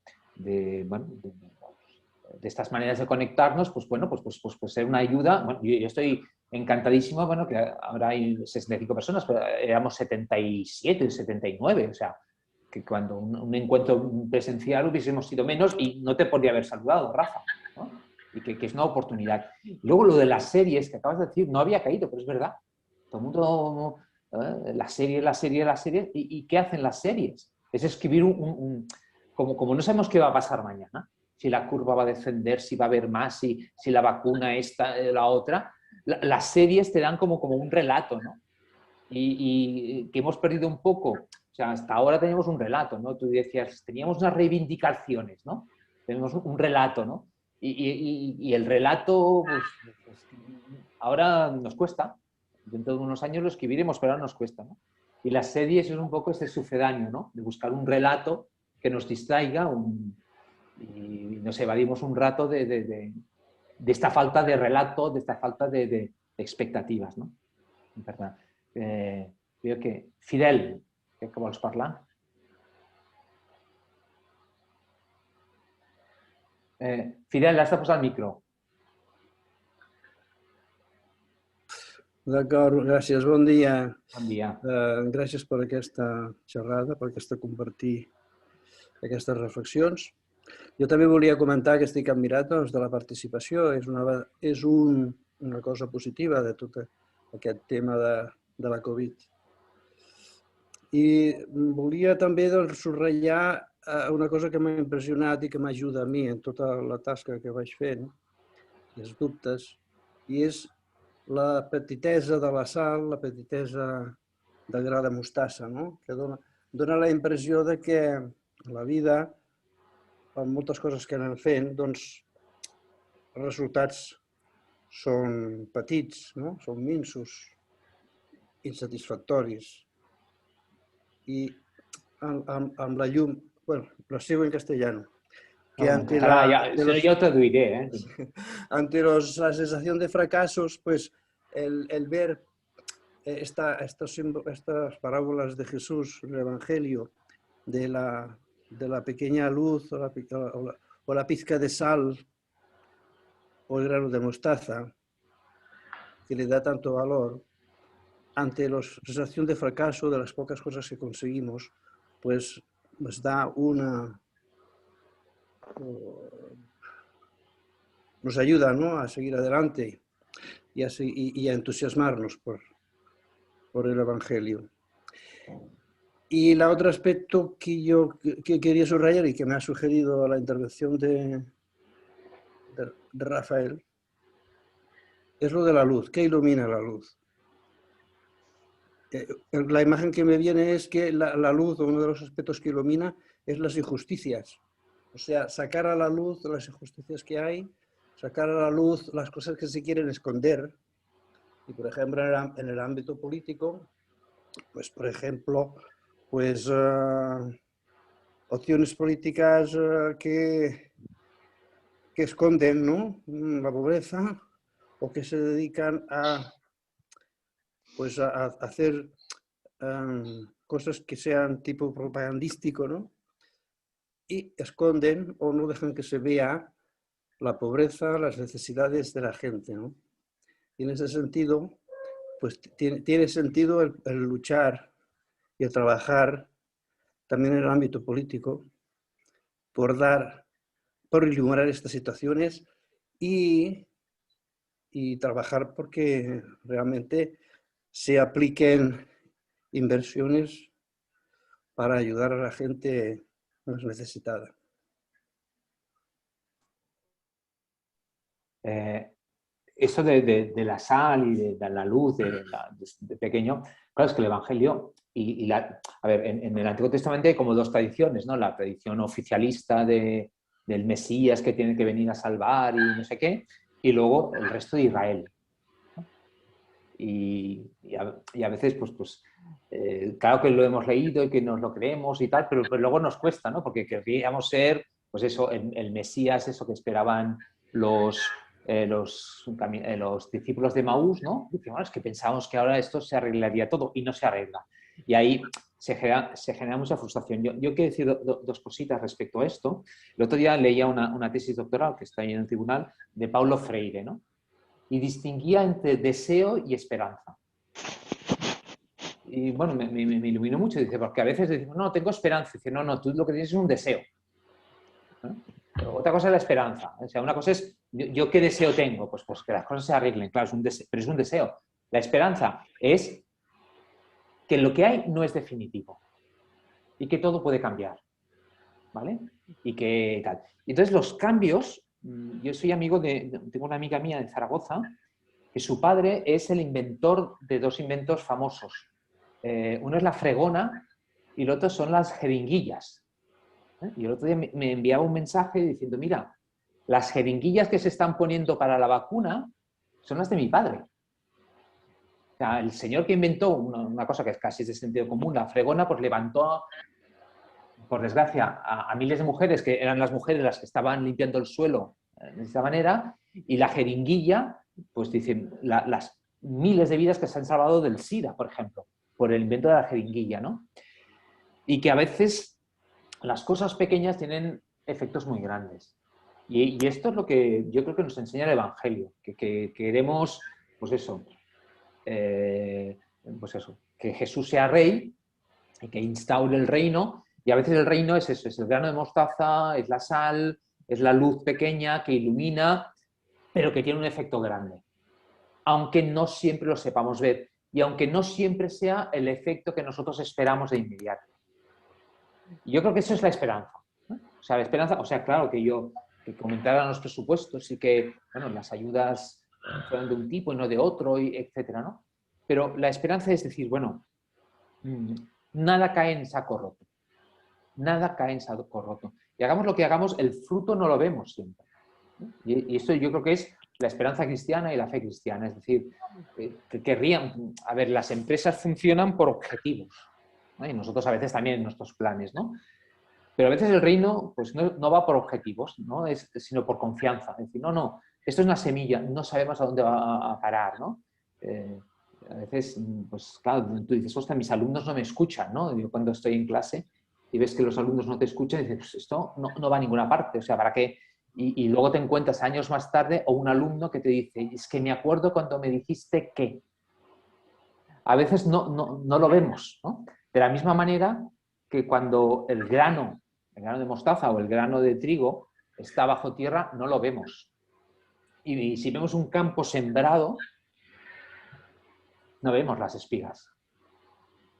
estas maneras de conectarnos, pues bueno, pues ser una ayuda. Bueno, yo estoy encantadísimo, bueno, que ahora hay 65 personas, pero éramos 77, 79, o sea, que cuando un encuentro presencial hubiésemos sido menos y no te podría haber saludado, Rafa, ¿no? Y que es una oportunidad. Y luego lo de las series que acabas de decir, no había caído, pero es verdad. Todo el mundo, la serie, ¿y qué hacen las series? Es escribir como no sabemos qué va a pasar mañana, si la curva va a descender, si va a haber más, si la vacuna esta, la otra, las series te dan como un relato, ¿no? Y que hemos perdido un poco. O sea, hasta ahora teníamos un relato, ¿no? Tú decías, teníamos unas reivindicaciones, ¿no? Tenemos un relato, ¿no? Y el relato, pues, ahora nos cuesta. Dentro de unos años lo escribiremos, pero ahora nos cuesta, ¿no? Y las series es un poco este sucedáneo, ¿no? De buscar un relato que nos distraiga y nos evadimos un rato de esta falta de relato, de esta falta de expectativas, ¿no? ¿Verdad? Veo que... Fidel, que vols parlar? Fidel, has de posar el micro. D'acord, gràcies. Bon dia. Bon dia. Gràcies per aquesta xerrada, per compartir aquestes reflexions. Jo també volia comentar que estic admirat de la participació. És una cosa positiva de tot aquest tema de la Covid. I volia també subratllar una cosa que m'ha impressionat i que m'ajuda a mi en tota la tasca que vaig fent, els dubtes, i és la petitesa de la sal, la petitesa del gra de mostassa, no? Que dona la impressió de que la vida, amb moltes coses que anem fent, doncs els resultats són petits, no? Són minsos, insatisfactoris. I amb la llum, bueno, lo sigo en castellano. Que yo traduiré. Ante la sensación de fracasos, pues el ver estas parábolas de Jesús en el Evangelio, de la pequeña luz o la pizca de sal o el grano de mostaza, que le da tanto valor, ante la sensación de fracaso de las pocas cosas que conseguimos, pues nos da nos ayuda, ¿no?, a seguir adelante y a entusiasmarnos por el Evangelio. Y el otro aspecto que quería subrayar y que me ha sugerido la intervención de Rafael es lo de la luz. ¿Qué ilumina la luz? la imagen que me viene es que la luz, uno de los aspectos que ilumina, es las injusticias. O sea, sacar a la luz las injusticias que hay, sacar a la luz las cosas que se quieren esconder. Y, por ejemplo, en el ámbito político, pues, por ejemplo, pues, opciones políticas que esconden, ¿no?, la pobreza, o que se dedican a, pues, a hacer cosas que sean tipo propagandístico, ¿no? Y esconden o no dejan que se vea la pobreza, las necesidades de la gente, ¿no? Y en ese sentido, pues tiene sentido el luchar y el trabajar también en el ámbito político por iluminar estas situaciones y trabajar porque realmente se apliquen inversiones para ayudar a la gente más necesitada. Eso de la sal y de la luz de pequeño, claro, es que el Evangelio a ver, en el Antiguo Testamento hay como dos tradiciones, ¿no? La tradición oficialista del Mesías que tiene que venir a salvar y no sé qué, y luego el resto de Israel, ¿no? Y a veces, pues claro que lo hemos leído y que nos lo creemos y tal, pero luego nos cuesta, ¿no? Porque querríamos ser, pues eso, el Mesías, eso que esperaban los discípulos de Maús, ¿no? Dicen, bueno, es que pensábamos que ahora esto se arreglaría todo y no se arregla. Y ahí se genera mucha frustración. Yo quiero decir dos cositas respecto a esto. El otro día leía una tesis doctoral que está ahí en el tribunal de Paulo Freire, ¿no? Y distinguía entre deseo y esperanza. Y bueno, me iluminó mucho. Dice, porque a veces decimos, no, tengo esperanza. Dice, no, tú lo que tienes es un deseo, ¿no? Pero otra cosa es la esperanza. O sea, una cosa es, ¿yo qué deseo tengo? Pues que las cosas se arreglen, claro, es un deseo, pero es un deseo. La esperanza es que lo que hay no es definitivo y que todo puede cambiar, ¿vale? Y que tal. Entonces los cambios, yo soy amigo tengo una amiga mía en Zaragoza, que su padre es el inventor de dos inventos famosos. Uno es la fregona y el otro son las jeringuillas. Y el otro día me enviaba un mensaje diciendo, mira, las jeringuillas que se están poniendo para la vacuna son las de mi padre. O sea, el señor que inventó una cosa que casi es de sentido común, la fregona, pues levantó, por desgracia, a miles de mujeres, que eran las mujeres las que estaban limpiando el suelo de esta manera, y la jeringuilla, pues dicen, las miles de vidas que se han salvado del SIDA, por ejemplo, por el invento de la jeringuilla, ¿no? Y que a veces las cosas pequeñas tienen efectos muy grandes. Y esto es lo que yo creo que nos enseña el Evangelio, que queremos, pues eso, que Jesús sea rey y que instaure el reino, y a veces el reino es eso, es el grano de mostaza, es la sal, es la luz pequeña que ilumina, pero que tiene un efecto grande, aunque no siempre lo sepamos ver y aunque no siempre sea el efecto que nosotros esperamos de inmediato. Y yo creo que eso es la esperanza, ¿no? O sea, la esperanza, o sea, claro que comentaran los presupuestos y que, bueno, las ayudas fueran de un tipo y no de otro, etcétera, ¿no? Pero la esperanza es decir, bueno, nada cae en saco roto. Nada cae en saco roto. Y hagamos lo que hagamos, el fruto no lo vemos siempre, ¿no? Y esto yo creo que es la esperanza cristiana y la fe cristiana. Es decir, que querrían, a ver, las empresas funcionan por objetivos, ¿no? Y nosotros a veces también en nuestros planes, ¿no? Pero a veces el reino pues no va por objetivos, ¿no? Sino por confianza. Es decir, no, esto es una semilla, no sabemos a dónde va a parar, ¿no? A veces, pues claro, tú dices, ostras, mis alumnos no me escuchan, ¿no? Yo cuando estoy en clase y ves que los alumnos no te escuchan, dices, pues esto no va a ninguna parte, o sea, ¿para qué? Y luego te encuentras años más tarde o un alumno que te dice, es que me acuerdo cuando me dijiste que. A veces no lo vemos, ¿no? De la misma manera que cuando el grano de mostaza o el grano de trigo está bajo tierra, no lo vemos. Y si vemos un campo sembrado, no vemos las espigas.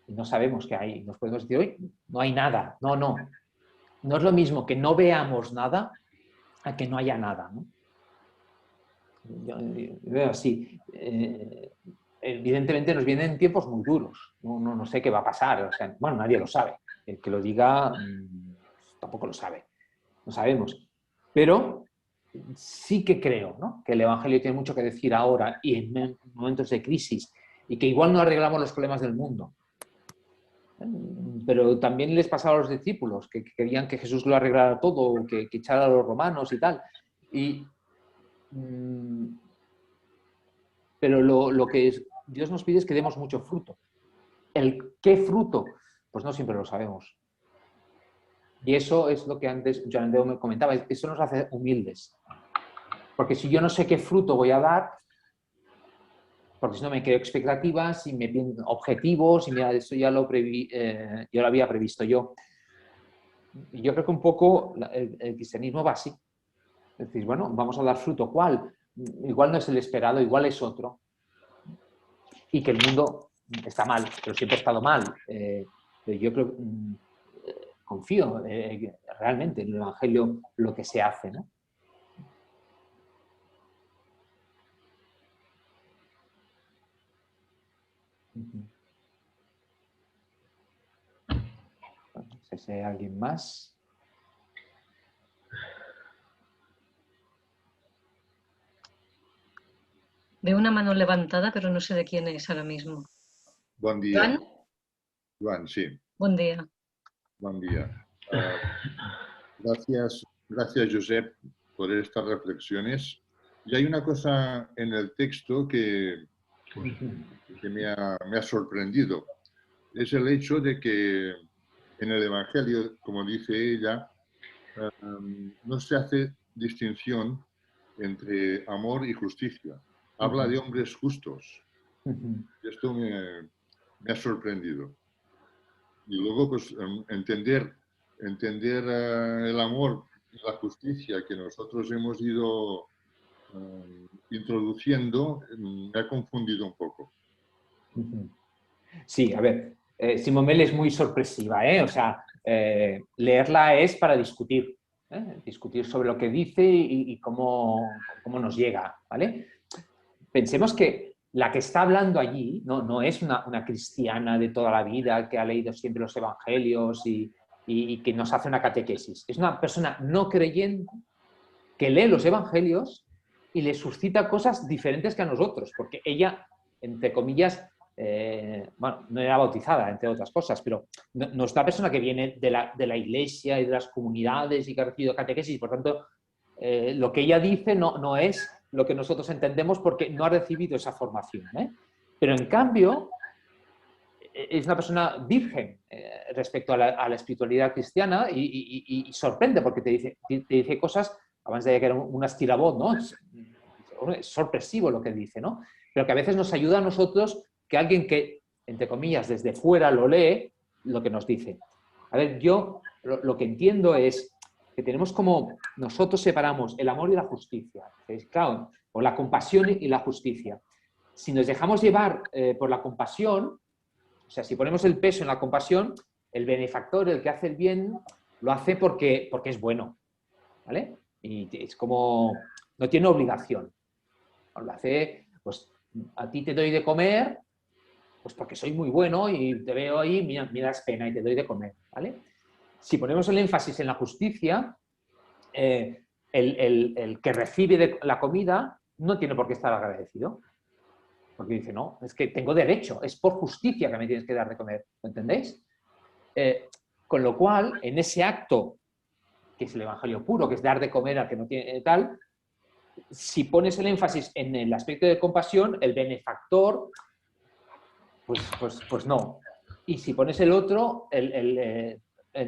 Y no sabemos qué hay. Nos podemos decir, hoy no hay nada. No. No es lo mismo que no veamos nada a que no haya nada, ¿no? Yo veo así. evidentemente nos vienen tiempos muy duros. No sé qué va a pasar. O sea, bueno, nadie lo sabe. El que lo diga tampoco lo sabe. No sabemos. Pero sí que creo, ¿no?, que el Evangelio tiene mucho que decir ahora y en momentos de crisis, y que igual no arreglamos los problemas del mundo. Pero también les pasaba a los discípulos, que querían que Jesús lo arreglara todo, que echara a los romanos y tal. Pero lo que Dios nos pide es que demos mucho fruto. ¿El qué fruto? Pues no siempre lo sabemos. Y eso es lo que antes Joan Andreu me comentaba, eso nos hace humildes. Porque si yo no sé qué fruto voy a dar, porque si no me creo expectativas y me pido objetivos y mira, eso ya lo había previsto yo. Y yo creo que un poco el cristianismo va así. Es decir, bueno, vamos a dar fruto. ¿Cuál? Igual no es el esperado, igual es otro. Y que el mundo está mal, pero siempre ha estado mal. Pero yo creo, confío realmente en el Evangelio, lo que se hace, ¿no? No sé si hay alguien más. Veo una mano levantada, pero no sé de quién es ahora mismo. Buen día. ¿Juan? Juan, sí. Buen día. Buen día. Gracias, Josep, por estas reflexiones. Y hay una cosa en el texto que me ha sorprendido. Es el hecho de que en el Evangelio, como dice ella, no se hace distinción entre amor y justicia. Habla de hombres justos. Esto me ha sorprendido. Y luego, pues, entender el amor y la justicia que nosotros hemos ido introduciendo, me ha confundido un poco. Sí, a ver, Simone Weil es muy sorpresiva, ¿eh? O sea, leerla es para discutir, discutir sobre lo que dice y cómo nos llega, ¿vale? Pensemos que la que está hablando allí no es una cristiana de toda la vida que ha leído siempre los evangelios y que nos hace una catequesis. Es una persona no creyente que lee los evangelios y le suscita cosas diferentes que a nosotros, porque ella, entre comillas, bueno, no era bautizada, entre otras cosas, pero no es una persona que viene de la iglesia y de las comunidades y que ha recibido catequesis, por tanto, lo que ella dice no es lo que nosotros entendemos porque no ha recibido esa formación, ¿eh? Pero en cambio es una persona virgen respecto a la espiritualidad cristiana y sorprende porque te dice cosas, abans deia que era un estirabot, ¿no? Es sorpresivo lo que dice, ¿no? Pero que a veces nos ayuda a nosotros que alguien que, entre comillas, desde fuera lo lee, lo que nos dice. A ver, yo lo que entiendo es que tenemos como, nosotros separamos el amor y la justicia, claro, o la compasión y la justicia. Si nos dejamos llevar por la compasión, o sea, si ponemos el peso en la compasión, el benefactor, el que hace el bien, lo hace porque es bueno, ¿vale? Y es como, no tiene obligación. Lo hace, pues, a ti te doy de comer, pues porque soy muy bueno y te veo ahí, me das pena y te doy de comer, ¿vale? Si ponemos el énfasis en la justicia, el que recibe la comida no tiene por qué estar agradecido. Porque dice, no, es que tengo derecho, es por justicia que me tienes que dar de comer, ¿lo entendéis? Con lo cual, en ese acto, que es el evangelio puro, que es dar de comer al que no tiene tal, si pones el énfasis en el aspecto de compasión, el benefactor, pues no. Y si pones el otro,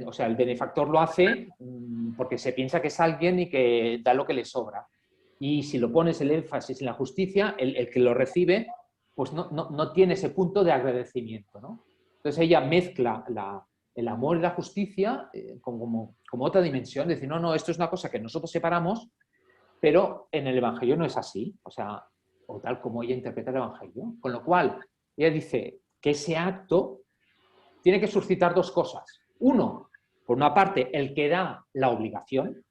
o sea, el benefactor lo hace porque se piensa que es alguien y que da lo que le sobra. Y si lo pones el énfasis en la justicia, el que lo recibe, pues no tiene ese punto de agradecimiento, ¿no? Entonces ella mezcla el amor y la justicia como otra dimensión, decir, no, esto es una cosa que nosotros separamos, pero en el Evangelio no es así, o sea, o tal como ella interpreta el Evangelio. Con lo cual, ella dice que ese acto tiene que suscitar dos cosas. Uno, por una parte, el que da la obligación,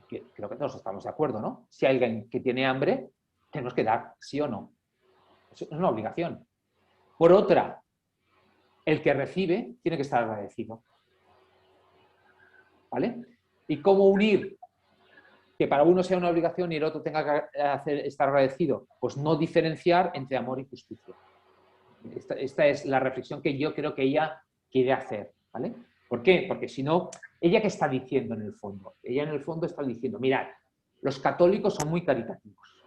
que creo que todos estamos de acuerdo, ¿no? Si hay alguien que tiene hambre, tenemos que dar, sí o no. es una obligación. Por otra, el que recibe tiene que estar agradecido. ¿Vale? ¿Y cómo unir que para uno sea una obligación y el otro tenga que estar agradecido? Pues no diferenciar entre amor y justicia. Esta es la reflexión que yo creo que ella quiere hacer. ¿Vale? ¿Por qué? Porque si no, ¿ella qué está diciendo en el fondo? Ella en el fondo está diciendo, mirad, los católicos son muy caritativos.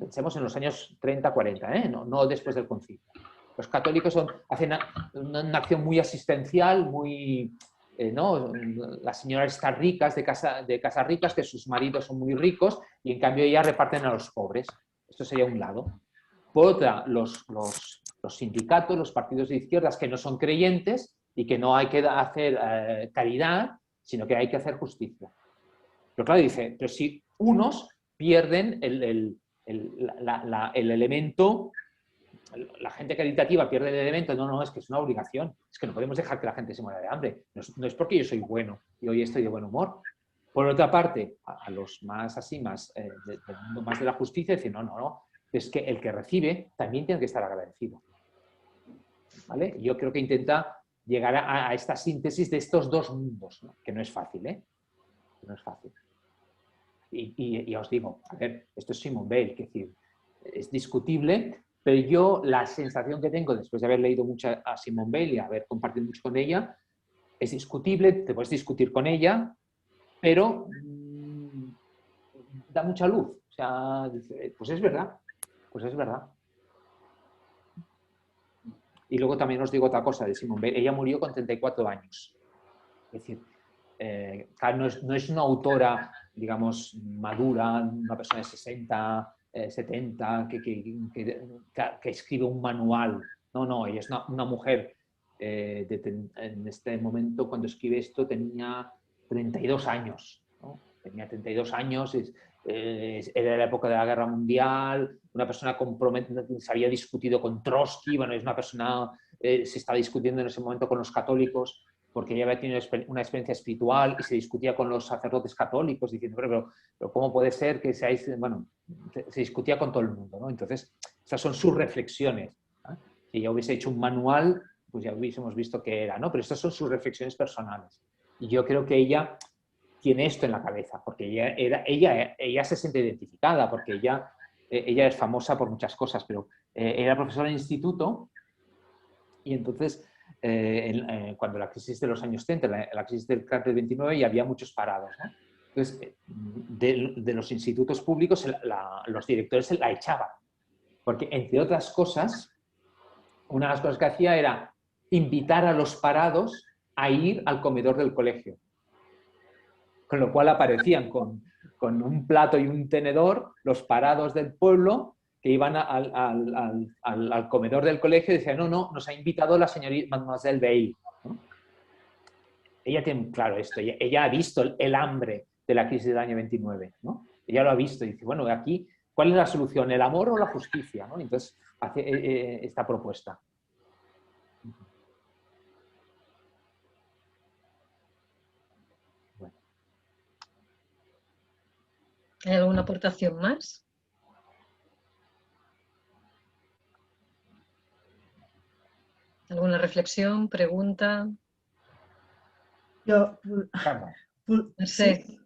Pensemos en los años 30, 40, no después del concilio. Los católicos hacen una acción muy asistencial, muy... ¿no? Las señoras están ricas, de casas ricas, que sus maridos son muy ricos y en cambio ellas reparten a los pobres. Esto sería un lado. Por otra, los sindicatos, los partidos de izquierdas que no son creyentes y que no hay que hacer caridad, sino que hay que hacer justicia. Pero claro, dice, pero si unos pierden el elemento, la gente caritativa pierde el elemento, no, es que es una obligación, es que no podemos dejar que la gente se muera de hambre, no es porque yo soy bueno y hoy estoy de buen humor. Por otra parte, a los más así, más del mundo más de la justicia, decir, no, es que el que recibe también tiene que estar agradecido. ¿Vale? Yo creo que intenta llegar a esta síntesis de estos dos mundos, ¿no? Que no es fácil, no es fácil. Y os digo, a ver, esto es Simone Weil, es decir, es discutible, pero yo la sensación que tengo después de haber leído mucho a Simone Weil y haber compartido mucho con ella, es discutible, te puedes discutir con ella, pero da mucha luz. O sea, pues es verdad, pues es verdad. Y luego también os digo otra cosa de Simone Weil, ella murió con 34 años. Es decir, claro, no es una autora, digamos, madura, una persona de 60, 70, que escribe un manual. No, ella es una mujer, en este momento, cuando escribe esto, tenía 32 años. ¿No? Tenía 32 años, era la época de la Guerra Mundial, una persona comprometida, se había discutido con Trotsky, bueno, es una persona, se estaba discutiendo en ese momento con los católicos, porque ella había tenido una experiencia espiritual y se discutía con los sacerdotes católicos, diciendo, pero ¿cómo puede ser que seáis...? Bueno, se discutía con todo el mundo, ¿no? Entonces, esas son sus reflexiones. ¿No? Si ella hubiese hecho un manual, pues ya hubiésemos visto qué era, ¿no? Pero estas son sus reflexiones personales. Y yo creo que ella tiene esto en la cabeza, porque ella se siente identificada, porque ella es famosa por muchas cosas, pero era profesora de instituto y entonces... cuando la crisis de los años 30, la crisis del cártel 29, y había muchos parados, ¿no? Entonces, de los institutos públicos, los directores la echaban. Porque, entre otras cosas, una de las cosas que hacía era invitar a los parados a ir al comedor del colegio. Con lo cual aparecían con un plato y un tenedor los parados del pueblo que iban al comedor del colegio y decían, no, nos ha invitado la señorita Mademoiselle Weil. ¿No? Ella tiene claro esto, ella ha visto el hambre de la crisis del año 29, ¿no? Ella lo ha visto y dice, bueno, aquí, ¿cuál es la solución? ¿El amor o la justicia? ¿No? Entonces, hace esta propuesta. Bueno. ¿Hay alguna aportación más? ¿Alguna reflexión, pregunta? Yo no sé. Sí.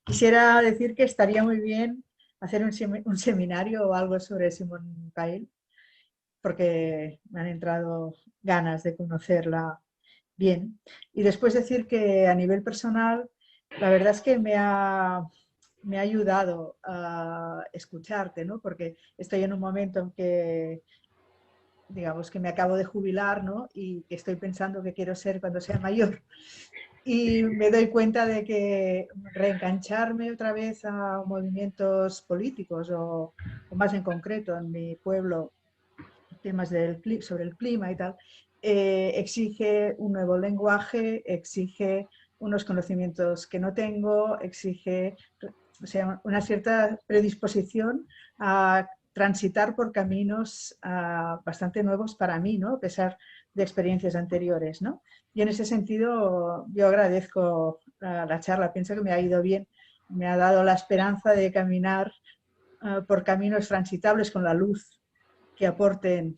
Quisiera decir que estaría muy bien hacer un seminario o algo sobre Simone Weil, porque me han entrado ganas de conocerla bien. Y después decir que a nivel personal, la verdad es que me ha ayudado a escucharte, ¿no? Porque estoy en un momento en que, digamos, que me acabo de jubilar, ¿no? Y que estoy pensando qué quiero ser cuando sea mayor. Y me doy cuenta de que reengancharme otra vez a movimientos políticos o más en concreto en mi pueblo, temas sobre el clima y tal, exige un nuevo lenguaje, exige unos conocimientos que no tengo, exige, o sea, una cierta predisposición a transitar por caminos bastante nuevos para mí, ¿no? A pesar de experiencias anteriores, ¿no? Y en ese sentido yo agradezco la charla, pienso que me ha ido bien, me ha dado la esperanza de caminar por caminos transitables con la luz que aportan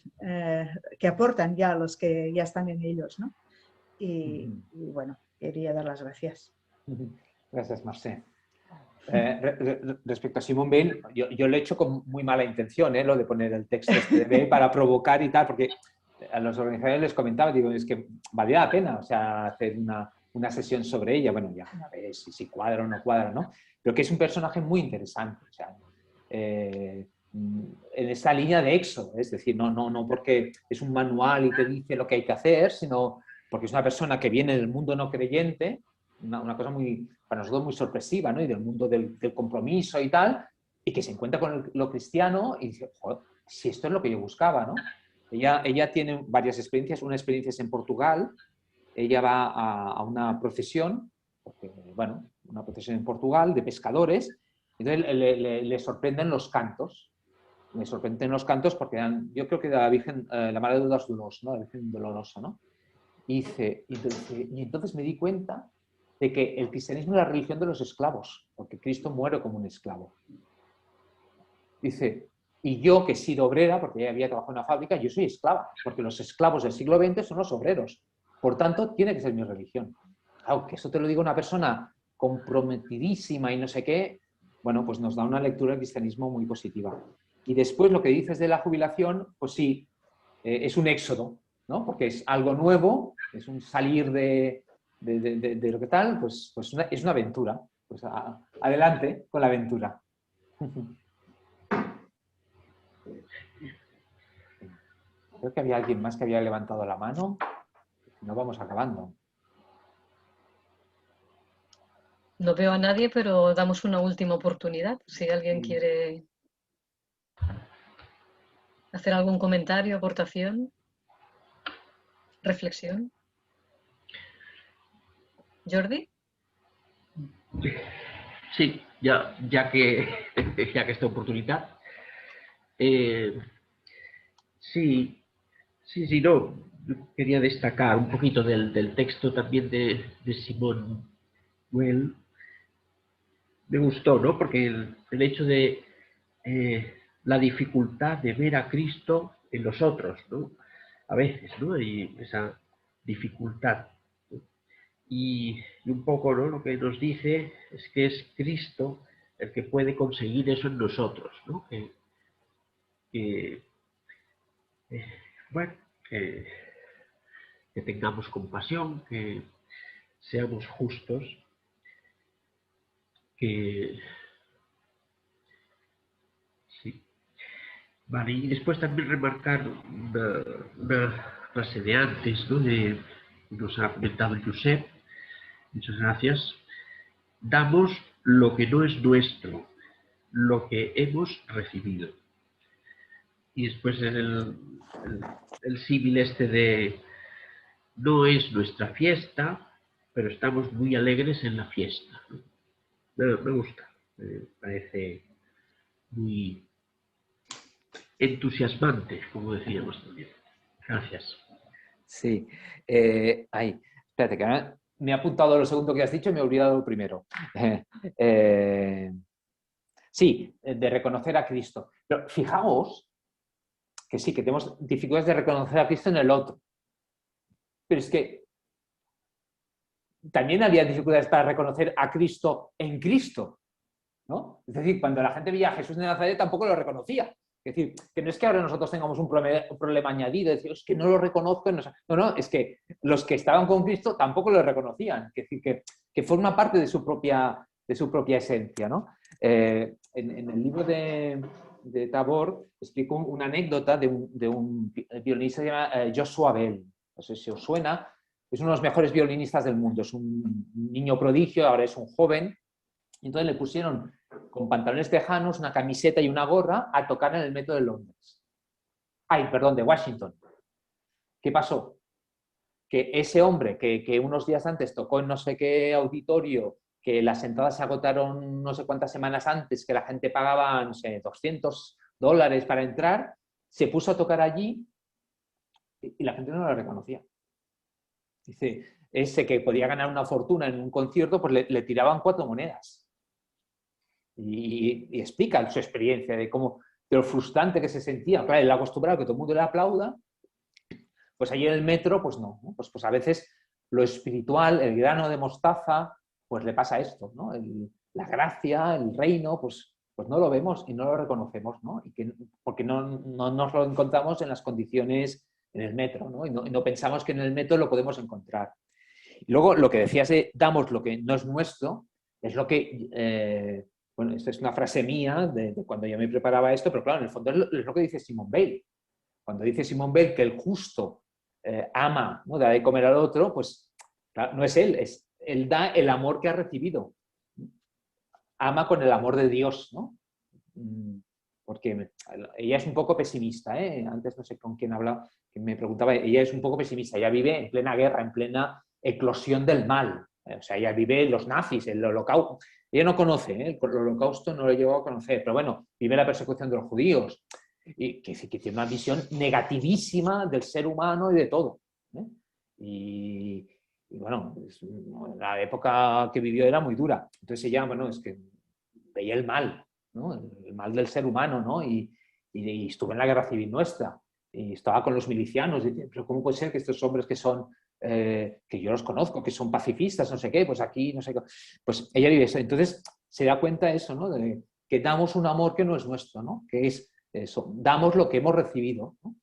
ya los que ya están en ellos, ¿no? Y bueno, quería dar las gracias. Gracias, Mercè. Respecto a Simone Weil, yo lo he hecho con muy mala intención, lo de poner el texto de Weil para provocar y tal, porque a los organizadores les comentaba, digo, es que valía la pena, o sea, hacer una sesión sobre ella, bueno, ya a ver si cuadra o no cuadra, ¿no? Pero que es un personaje muy interesante, o sea, en esa línea de Éxodo, es decir, no porque es un manual y te dice lo que hay que hacer, sino porque es una persona que viene del mundo no creyente, una cosa muy, para nosotros muy sorpresiva, ¿no? Y del mundo del compromiso y tal, y que se encuentra con lo cristiano y dice, joder, si esto es lo que yo buscaba, ¿no? Ella tiene varias experiencias, una experiencia es en Portugal, ella va a una procesión, porque, bueno, una procesión en Portugal de pescadores, entonces le sorprenden los cantos, me sorprenden los cantos porque yo creo que de la Virgen, la Madre de los Dolores, ¿no? La Virgen Dolorosa, ¿no? Y entonces me di cuenta de que el cristianismo es la religión de los esclavos, porque Cristo muere como un esclavo. Dice, y yo que he sido obrera, porque ella había trabajado en una fábrica, yo soy esclava, porque los esclavos del siglo XX son los obreros. Por tanto, tiene que ser mi religión. Claro, que eso te lo diga una persona comprometidísima y no sé qué, bueno, pues nos da una lectura del cristianismo muy positiva. Y después lo que dices de la jubilación, pues sí, es un éxodo, ¿no? Porque es algo nuevo, es un salir de lo que tal, pues es una aventura. Pues adelante con la aventura. Creo que había alguien más que había levantado la mano. No vamos acabando. No veo a nadie, pero damos una última oportunidad. Si alguien quiere hacer algún comentario, aportación, reflexión. ¿Jordi? Sí, ya que esta oportunidad. Sí, no. Quería destacar un poquito del texto también de Simone Weil. Me gustó, ¿no? Porque el hecho de la dificultad de ver a Cristo en los otros, ¿no? A veces, ¿no? Y esa dificultad, ¿no? Y un poco, ¿no? Lo que nos dice es que es Cristo el que puede conseguir eso en nosotros, ¿no? Bueno, que tengamos compasión, que seamos justos, que sí. Vale, y después también remarcar una frase de antes, ¿no? Que nos ha comentado Josep. Muchas gracias. Damos lo que no es nuestro, lo que hemos recibido. Y después en el símil este de no es nuestra fiesta, pero estamos muy alegres en la fiesta. Me gusta, me parece muy entusiasmante, como decíamos también. Gracias. Sí. Espérate, que ahora me he apuntado lo segundo que has dicho y me he olvidado lo primero. Sí, de reconocer a Cristo. Pero fijaos que sí, que tenemos dificultades de reconocer a Cristo en el otro. Pero es que también había dificultades para reconocer a Cristo en Cristo, ¿no? Es decir, cuando la gente veía a Jesús de Nazaret tampoco lo reconocía. Es decir, que no es que ahora nosotros tengamos un problema añadido, es decir, es que no lo reconozco. No, es que los que estaban con Cristo tampoco lo reconocían. Es decir, que forma parte de su propia esencia, ¿no? En el libro de Tabor explico una anécdota de un violinista que se llama Joshua Bell. No sé si os suena. Es uno de los mejores violinistas del mundo. Es un niño prodigio, ahora es un joven. Y entonces le pusieron con pantalones tejanos, una camiseta y una gorra a tocar en el metro de Londres. De Washington. ¿Qué pasó? Que ese hombre que unos días antes tocó en no sé qué auditorio, que las entradas se agotaron no sé cuántas semanas antes, que la gente pagaba, no sé, $200 para entrar, se puso a tocar allí y la gente no lo reconocía. Dice, ese que podía ganar una fortuna en un concierto, pues le tiraban 4 monedas. y explica su experiencia de cómo, de lo frustrante que se sentía. Claro, él acostumbrado a que todo el mundo le aplauda, pues allí en el metro, pues no, ¿no? Pues a veces lo espiritual, el grano de mostaza, pues le pasa esto, ¿no? La gracia, el reino, pues no lo vemos y no lo reconocemos, ¿no? Porque no nos lo encontramos en las condiciones en el metro, ¿no? Y no pensamos que en el metro lo podemos encontrar. Y luego, lo que decías de damos lo que no es nuestro, es lo que, bueno, esta es una frase mía de cuando yo me preparaba esto, pero claro, en el fondo es lo que dice Simone Weil. Cuando dice Simone Weil que el justo ama, ¿no? Da de comer al otro, pues claro, no es él da el amor que ha recibido. Ama con el amor de Dios, ¿no? Porque ella es un poco pesimista, ¿eh? Antes no sé con quién hablaba, que me preguntaba, ella es un poco pesimista, ella vive en plena guerra, en plena eclosión del mal, o sea, ella vive los nazis, el holocausto, ella no conoce, el holocausto no lo llegó a conocer, pero bueno, vive la persecución de los judíos, y que tiene una visión negativísima del ser humano y de todo, ¿eh? Y bueno, la época que vivió era muy dura, entonces ella, bueno, es que veía el mal, ¿no? El mal del ser humano, ¿no? Y estuvo en la guerra civil nuestra, y estaba con los milicianos, y dice, pero ¿cómo puede ser que estos hombres que son, que yo los conozco, que son pacifistas, no sé qué, pues aquí, no sé qué, pues ella vive eso. Entonces se da cuenta de eso, ¿no? De que damos un amor que no es nuestro, ¿no? Que es eso, damos lo que hemos recibido, ¿no?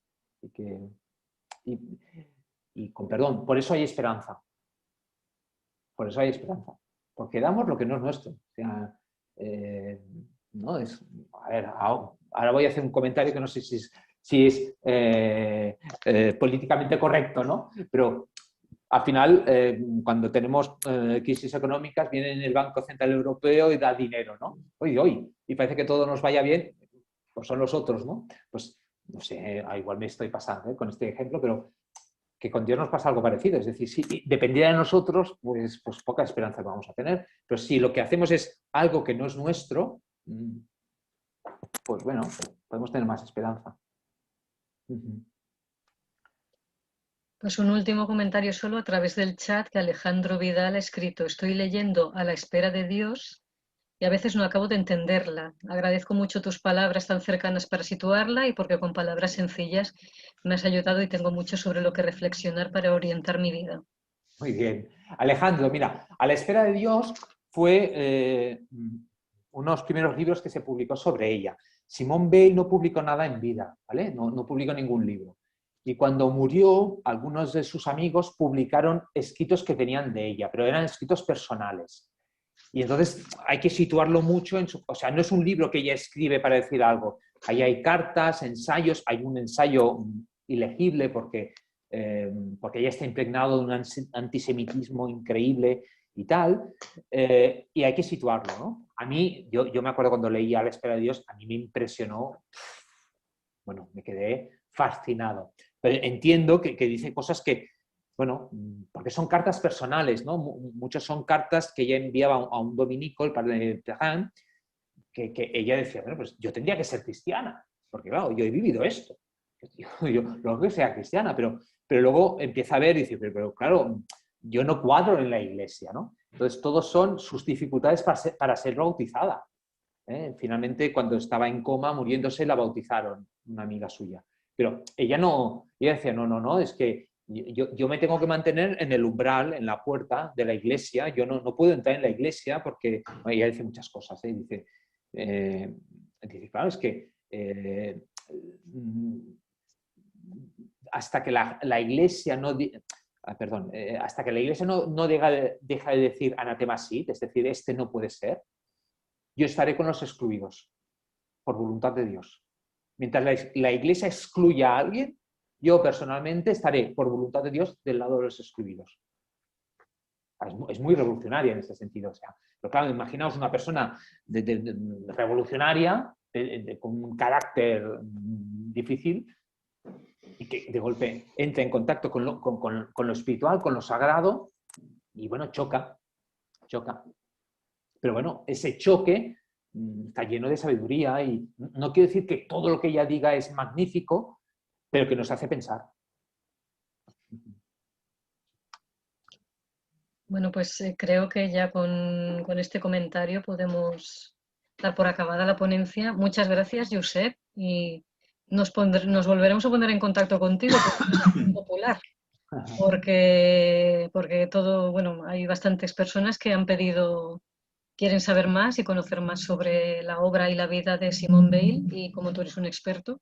Y con perdón, por eso hay esperanza. Por eso hay esperanza. Porque damos lo que no es nuestro. O sea, no es, a ver, ahora voy a hacer un comentario que no sé si es políticamente correcto, ¿no? Pero al final, cuando tenemos crisis económicas, viene el Banco Central Europeo y da dinero, ¿no? Hoy, y parece que todo nos vaya bien, pues son los otros, ¿no? Pues, no sé, igual me estoy pasando con este ejemplo, pero que con Dios nos pasa algo parecido. Es decir, si dependiera de nosotros, pues poca esperanza vamos a tener. Pero si lo que hacemos es algo que no es nuestro, pues bueno, podemos tener más esperanza. Pues un último comentario solo a través del chat que Alejandro Vidal ha escrito. Estoy leyendo A la espera de Dios y a veces no acabo de entenderla. Agradezco mucho tus palabras tan cercanas para situarla y porque con palabras sencillas me has ayudado y tengo mucho sobre lo que reflexionar para orientar mi vida. Muy bien. Alejandro, mira, A la espera de Dios fue unos primeros libros que se publicó sobre ella. Simone Weil no publicó nada en vida, ¿vale? No publicó ningún libro. Y cuando murió, algunos de sus amigos publicaron escritos que tenían de ella, pero eran escritos personales. Y entonces hay que situarlo mucho en su... O sea, no es un libro que ella escribe para decir algo. Ahí hay cartas, ensayos, hay un ensayo ilegible porque ella está impregnado de un antisemitismo increíble y tal, y hay que situarlo, ¿no? A mí, yo me acuerdo cuando leí A la espera de Dios, a mí me impresionó, bueno, me quedé fascinado. Pero entiendo que dice cosas que, bueno, porque son cartas personales, ¿no? Muchas son cartas que ella enviaba a un dominico, el padre de Terán, que ella decía, bueno, pues yo tendría que ser cristiana, porque claro, yo he vivido esto. Yo lo que sea cristiana, pero luego empieza a ver y dice, pero claro, yo no cuadro en la iglesia, ¿no? Entonces, todos son sus dificultades para ser bautizada. Finalmente, cuando estaba en coma, muriéndose, la bautizaron, una amiga suya. Pero ella decía, no, es que yo me tengo que mantener en el umbral, en la puerta de la iglesia, yo no puedo entrar en la iglesia porque, bueno, ella dice muchas cosas, dice, claro, es que hasta que la iglesia no... hasta que la iglesia no deja de decir anatema sit, es decir, este no puede ser, yo estaré con los excluidos, por voluntad de Dios. Mientras la iglesia excluya a alguien, yo personalmente estaré, por voluntad de Dios, del lado de los excluidos. Es muy revolucionaria en este sentido. O sea, pero claro, imaginaos una persona revolucionaria, con un carácter difícil, y que de golpe entra en contacto con lo espiritual, con lo sagrado, y bueno, choca. Pero bueno, ese choque está lleno de sabiduría y no quiero decir que todo lo que ella diga es magnífico, pero que nos hace pensar. Bueno, pues creo que ya con este comentario podemos dar por acabada la ponencia. Muchas gracias, Josep, y nos volveremos a poner en contacto contigo porque es popular. Porque todo, bueno, hay bastantes personas que han pedido, quieren saber más y conocer más sobre la obra y la vida de Simone Weil, y como tú eres un experto,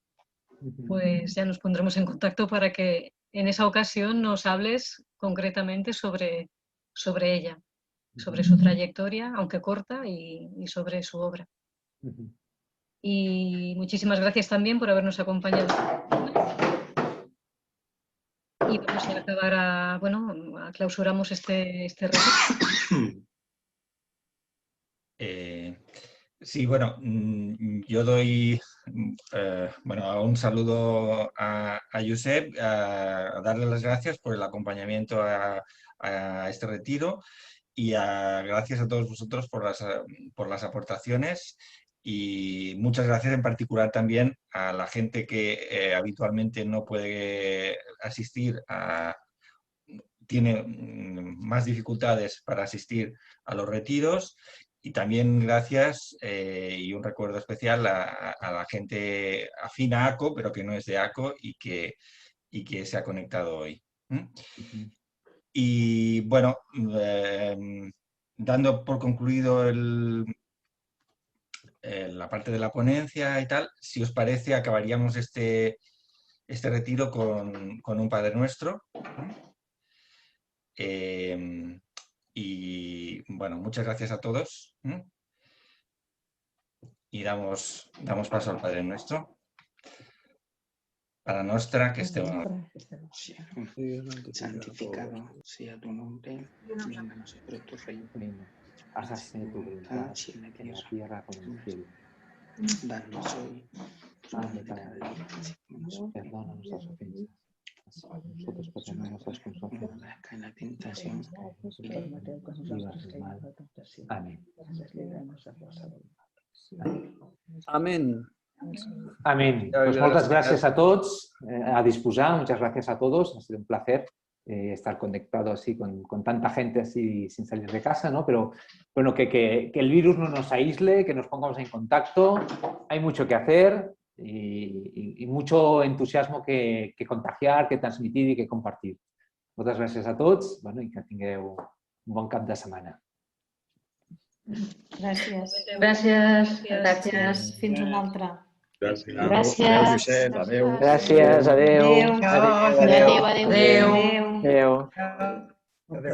pues ya nos pondremos en contacto para que en esa ocasión nos hables concretamente sobre ella, sobre su trayectoria, aunque corta, y sobre su obra. Y muchísimas gracias también por habernos acompañado. Y vamos a acabar, clausuramos este reto. Sí, bueno, yo doy un saludo a Josep, a darle las gracias por el acompañamiento a este retiro, y gracias a todos vosotros por las aportaciones, y muchas gracias en particular también a la gente que habitualmente no puede asistir, tiene más dificultades para asistir a los retiros. Y también gracias y un recuerdo especial a la gente afín a ACO, pero que no es de ACO y que se ha conectado hoy. Y bueno, dando por concluido la parte de la ponencia y tal, si os parece, acabaríamos este retiro con un Padre Nuestro. Y bueno, muchas gracias a todos. Y damos paso al Padre Nuestro. Para nostra que estemos. Santificado sea tu nombre, venga a nosotros tu reino. Hágase tu voluntad en la tierra como en el cielo. Danos hoy nuestro pan de cada día. Perdona nuestras ofensas. Nosotros perdonamos las que nos ofenden. En la tentación y líbranos del mal. Amén. Amén. Amén. Pues muchas gracias a todos, a disposar, muchas gracias a todos, ha sido un placer estar conectado así con tanta gente así sin salir de casa, ¿no? Pero bueno, que el virus no nos aísle, que nos pongamos en contacto, hay mucho que hacer y mucho entusiasmo que contagiar, que transmitir y que compartir. Muchas gracias a todos, bueno, y que tingueu un bon cap de setmana. Gràcies. Gràcies. Gràcies. Fins una altra. Gràcies. Gràcies. Adéu. Gràcies, adéu. Adéu. Adéu. Adéu. Adéu. Adéu.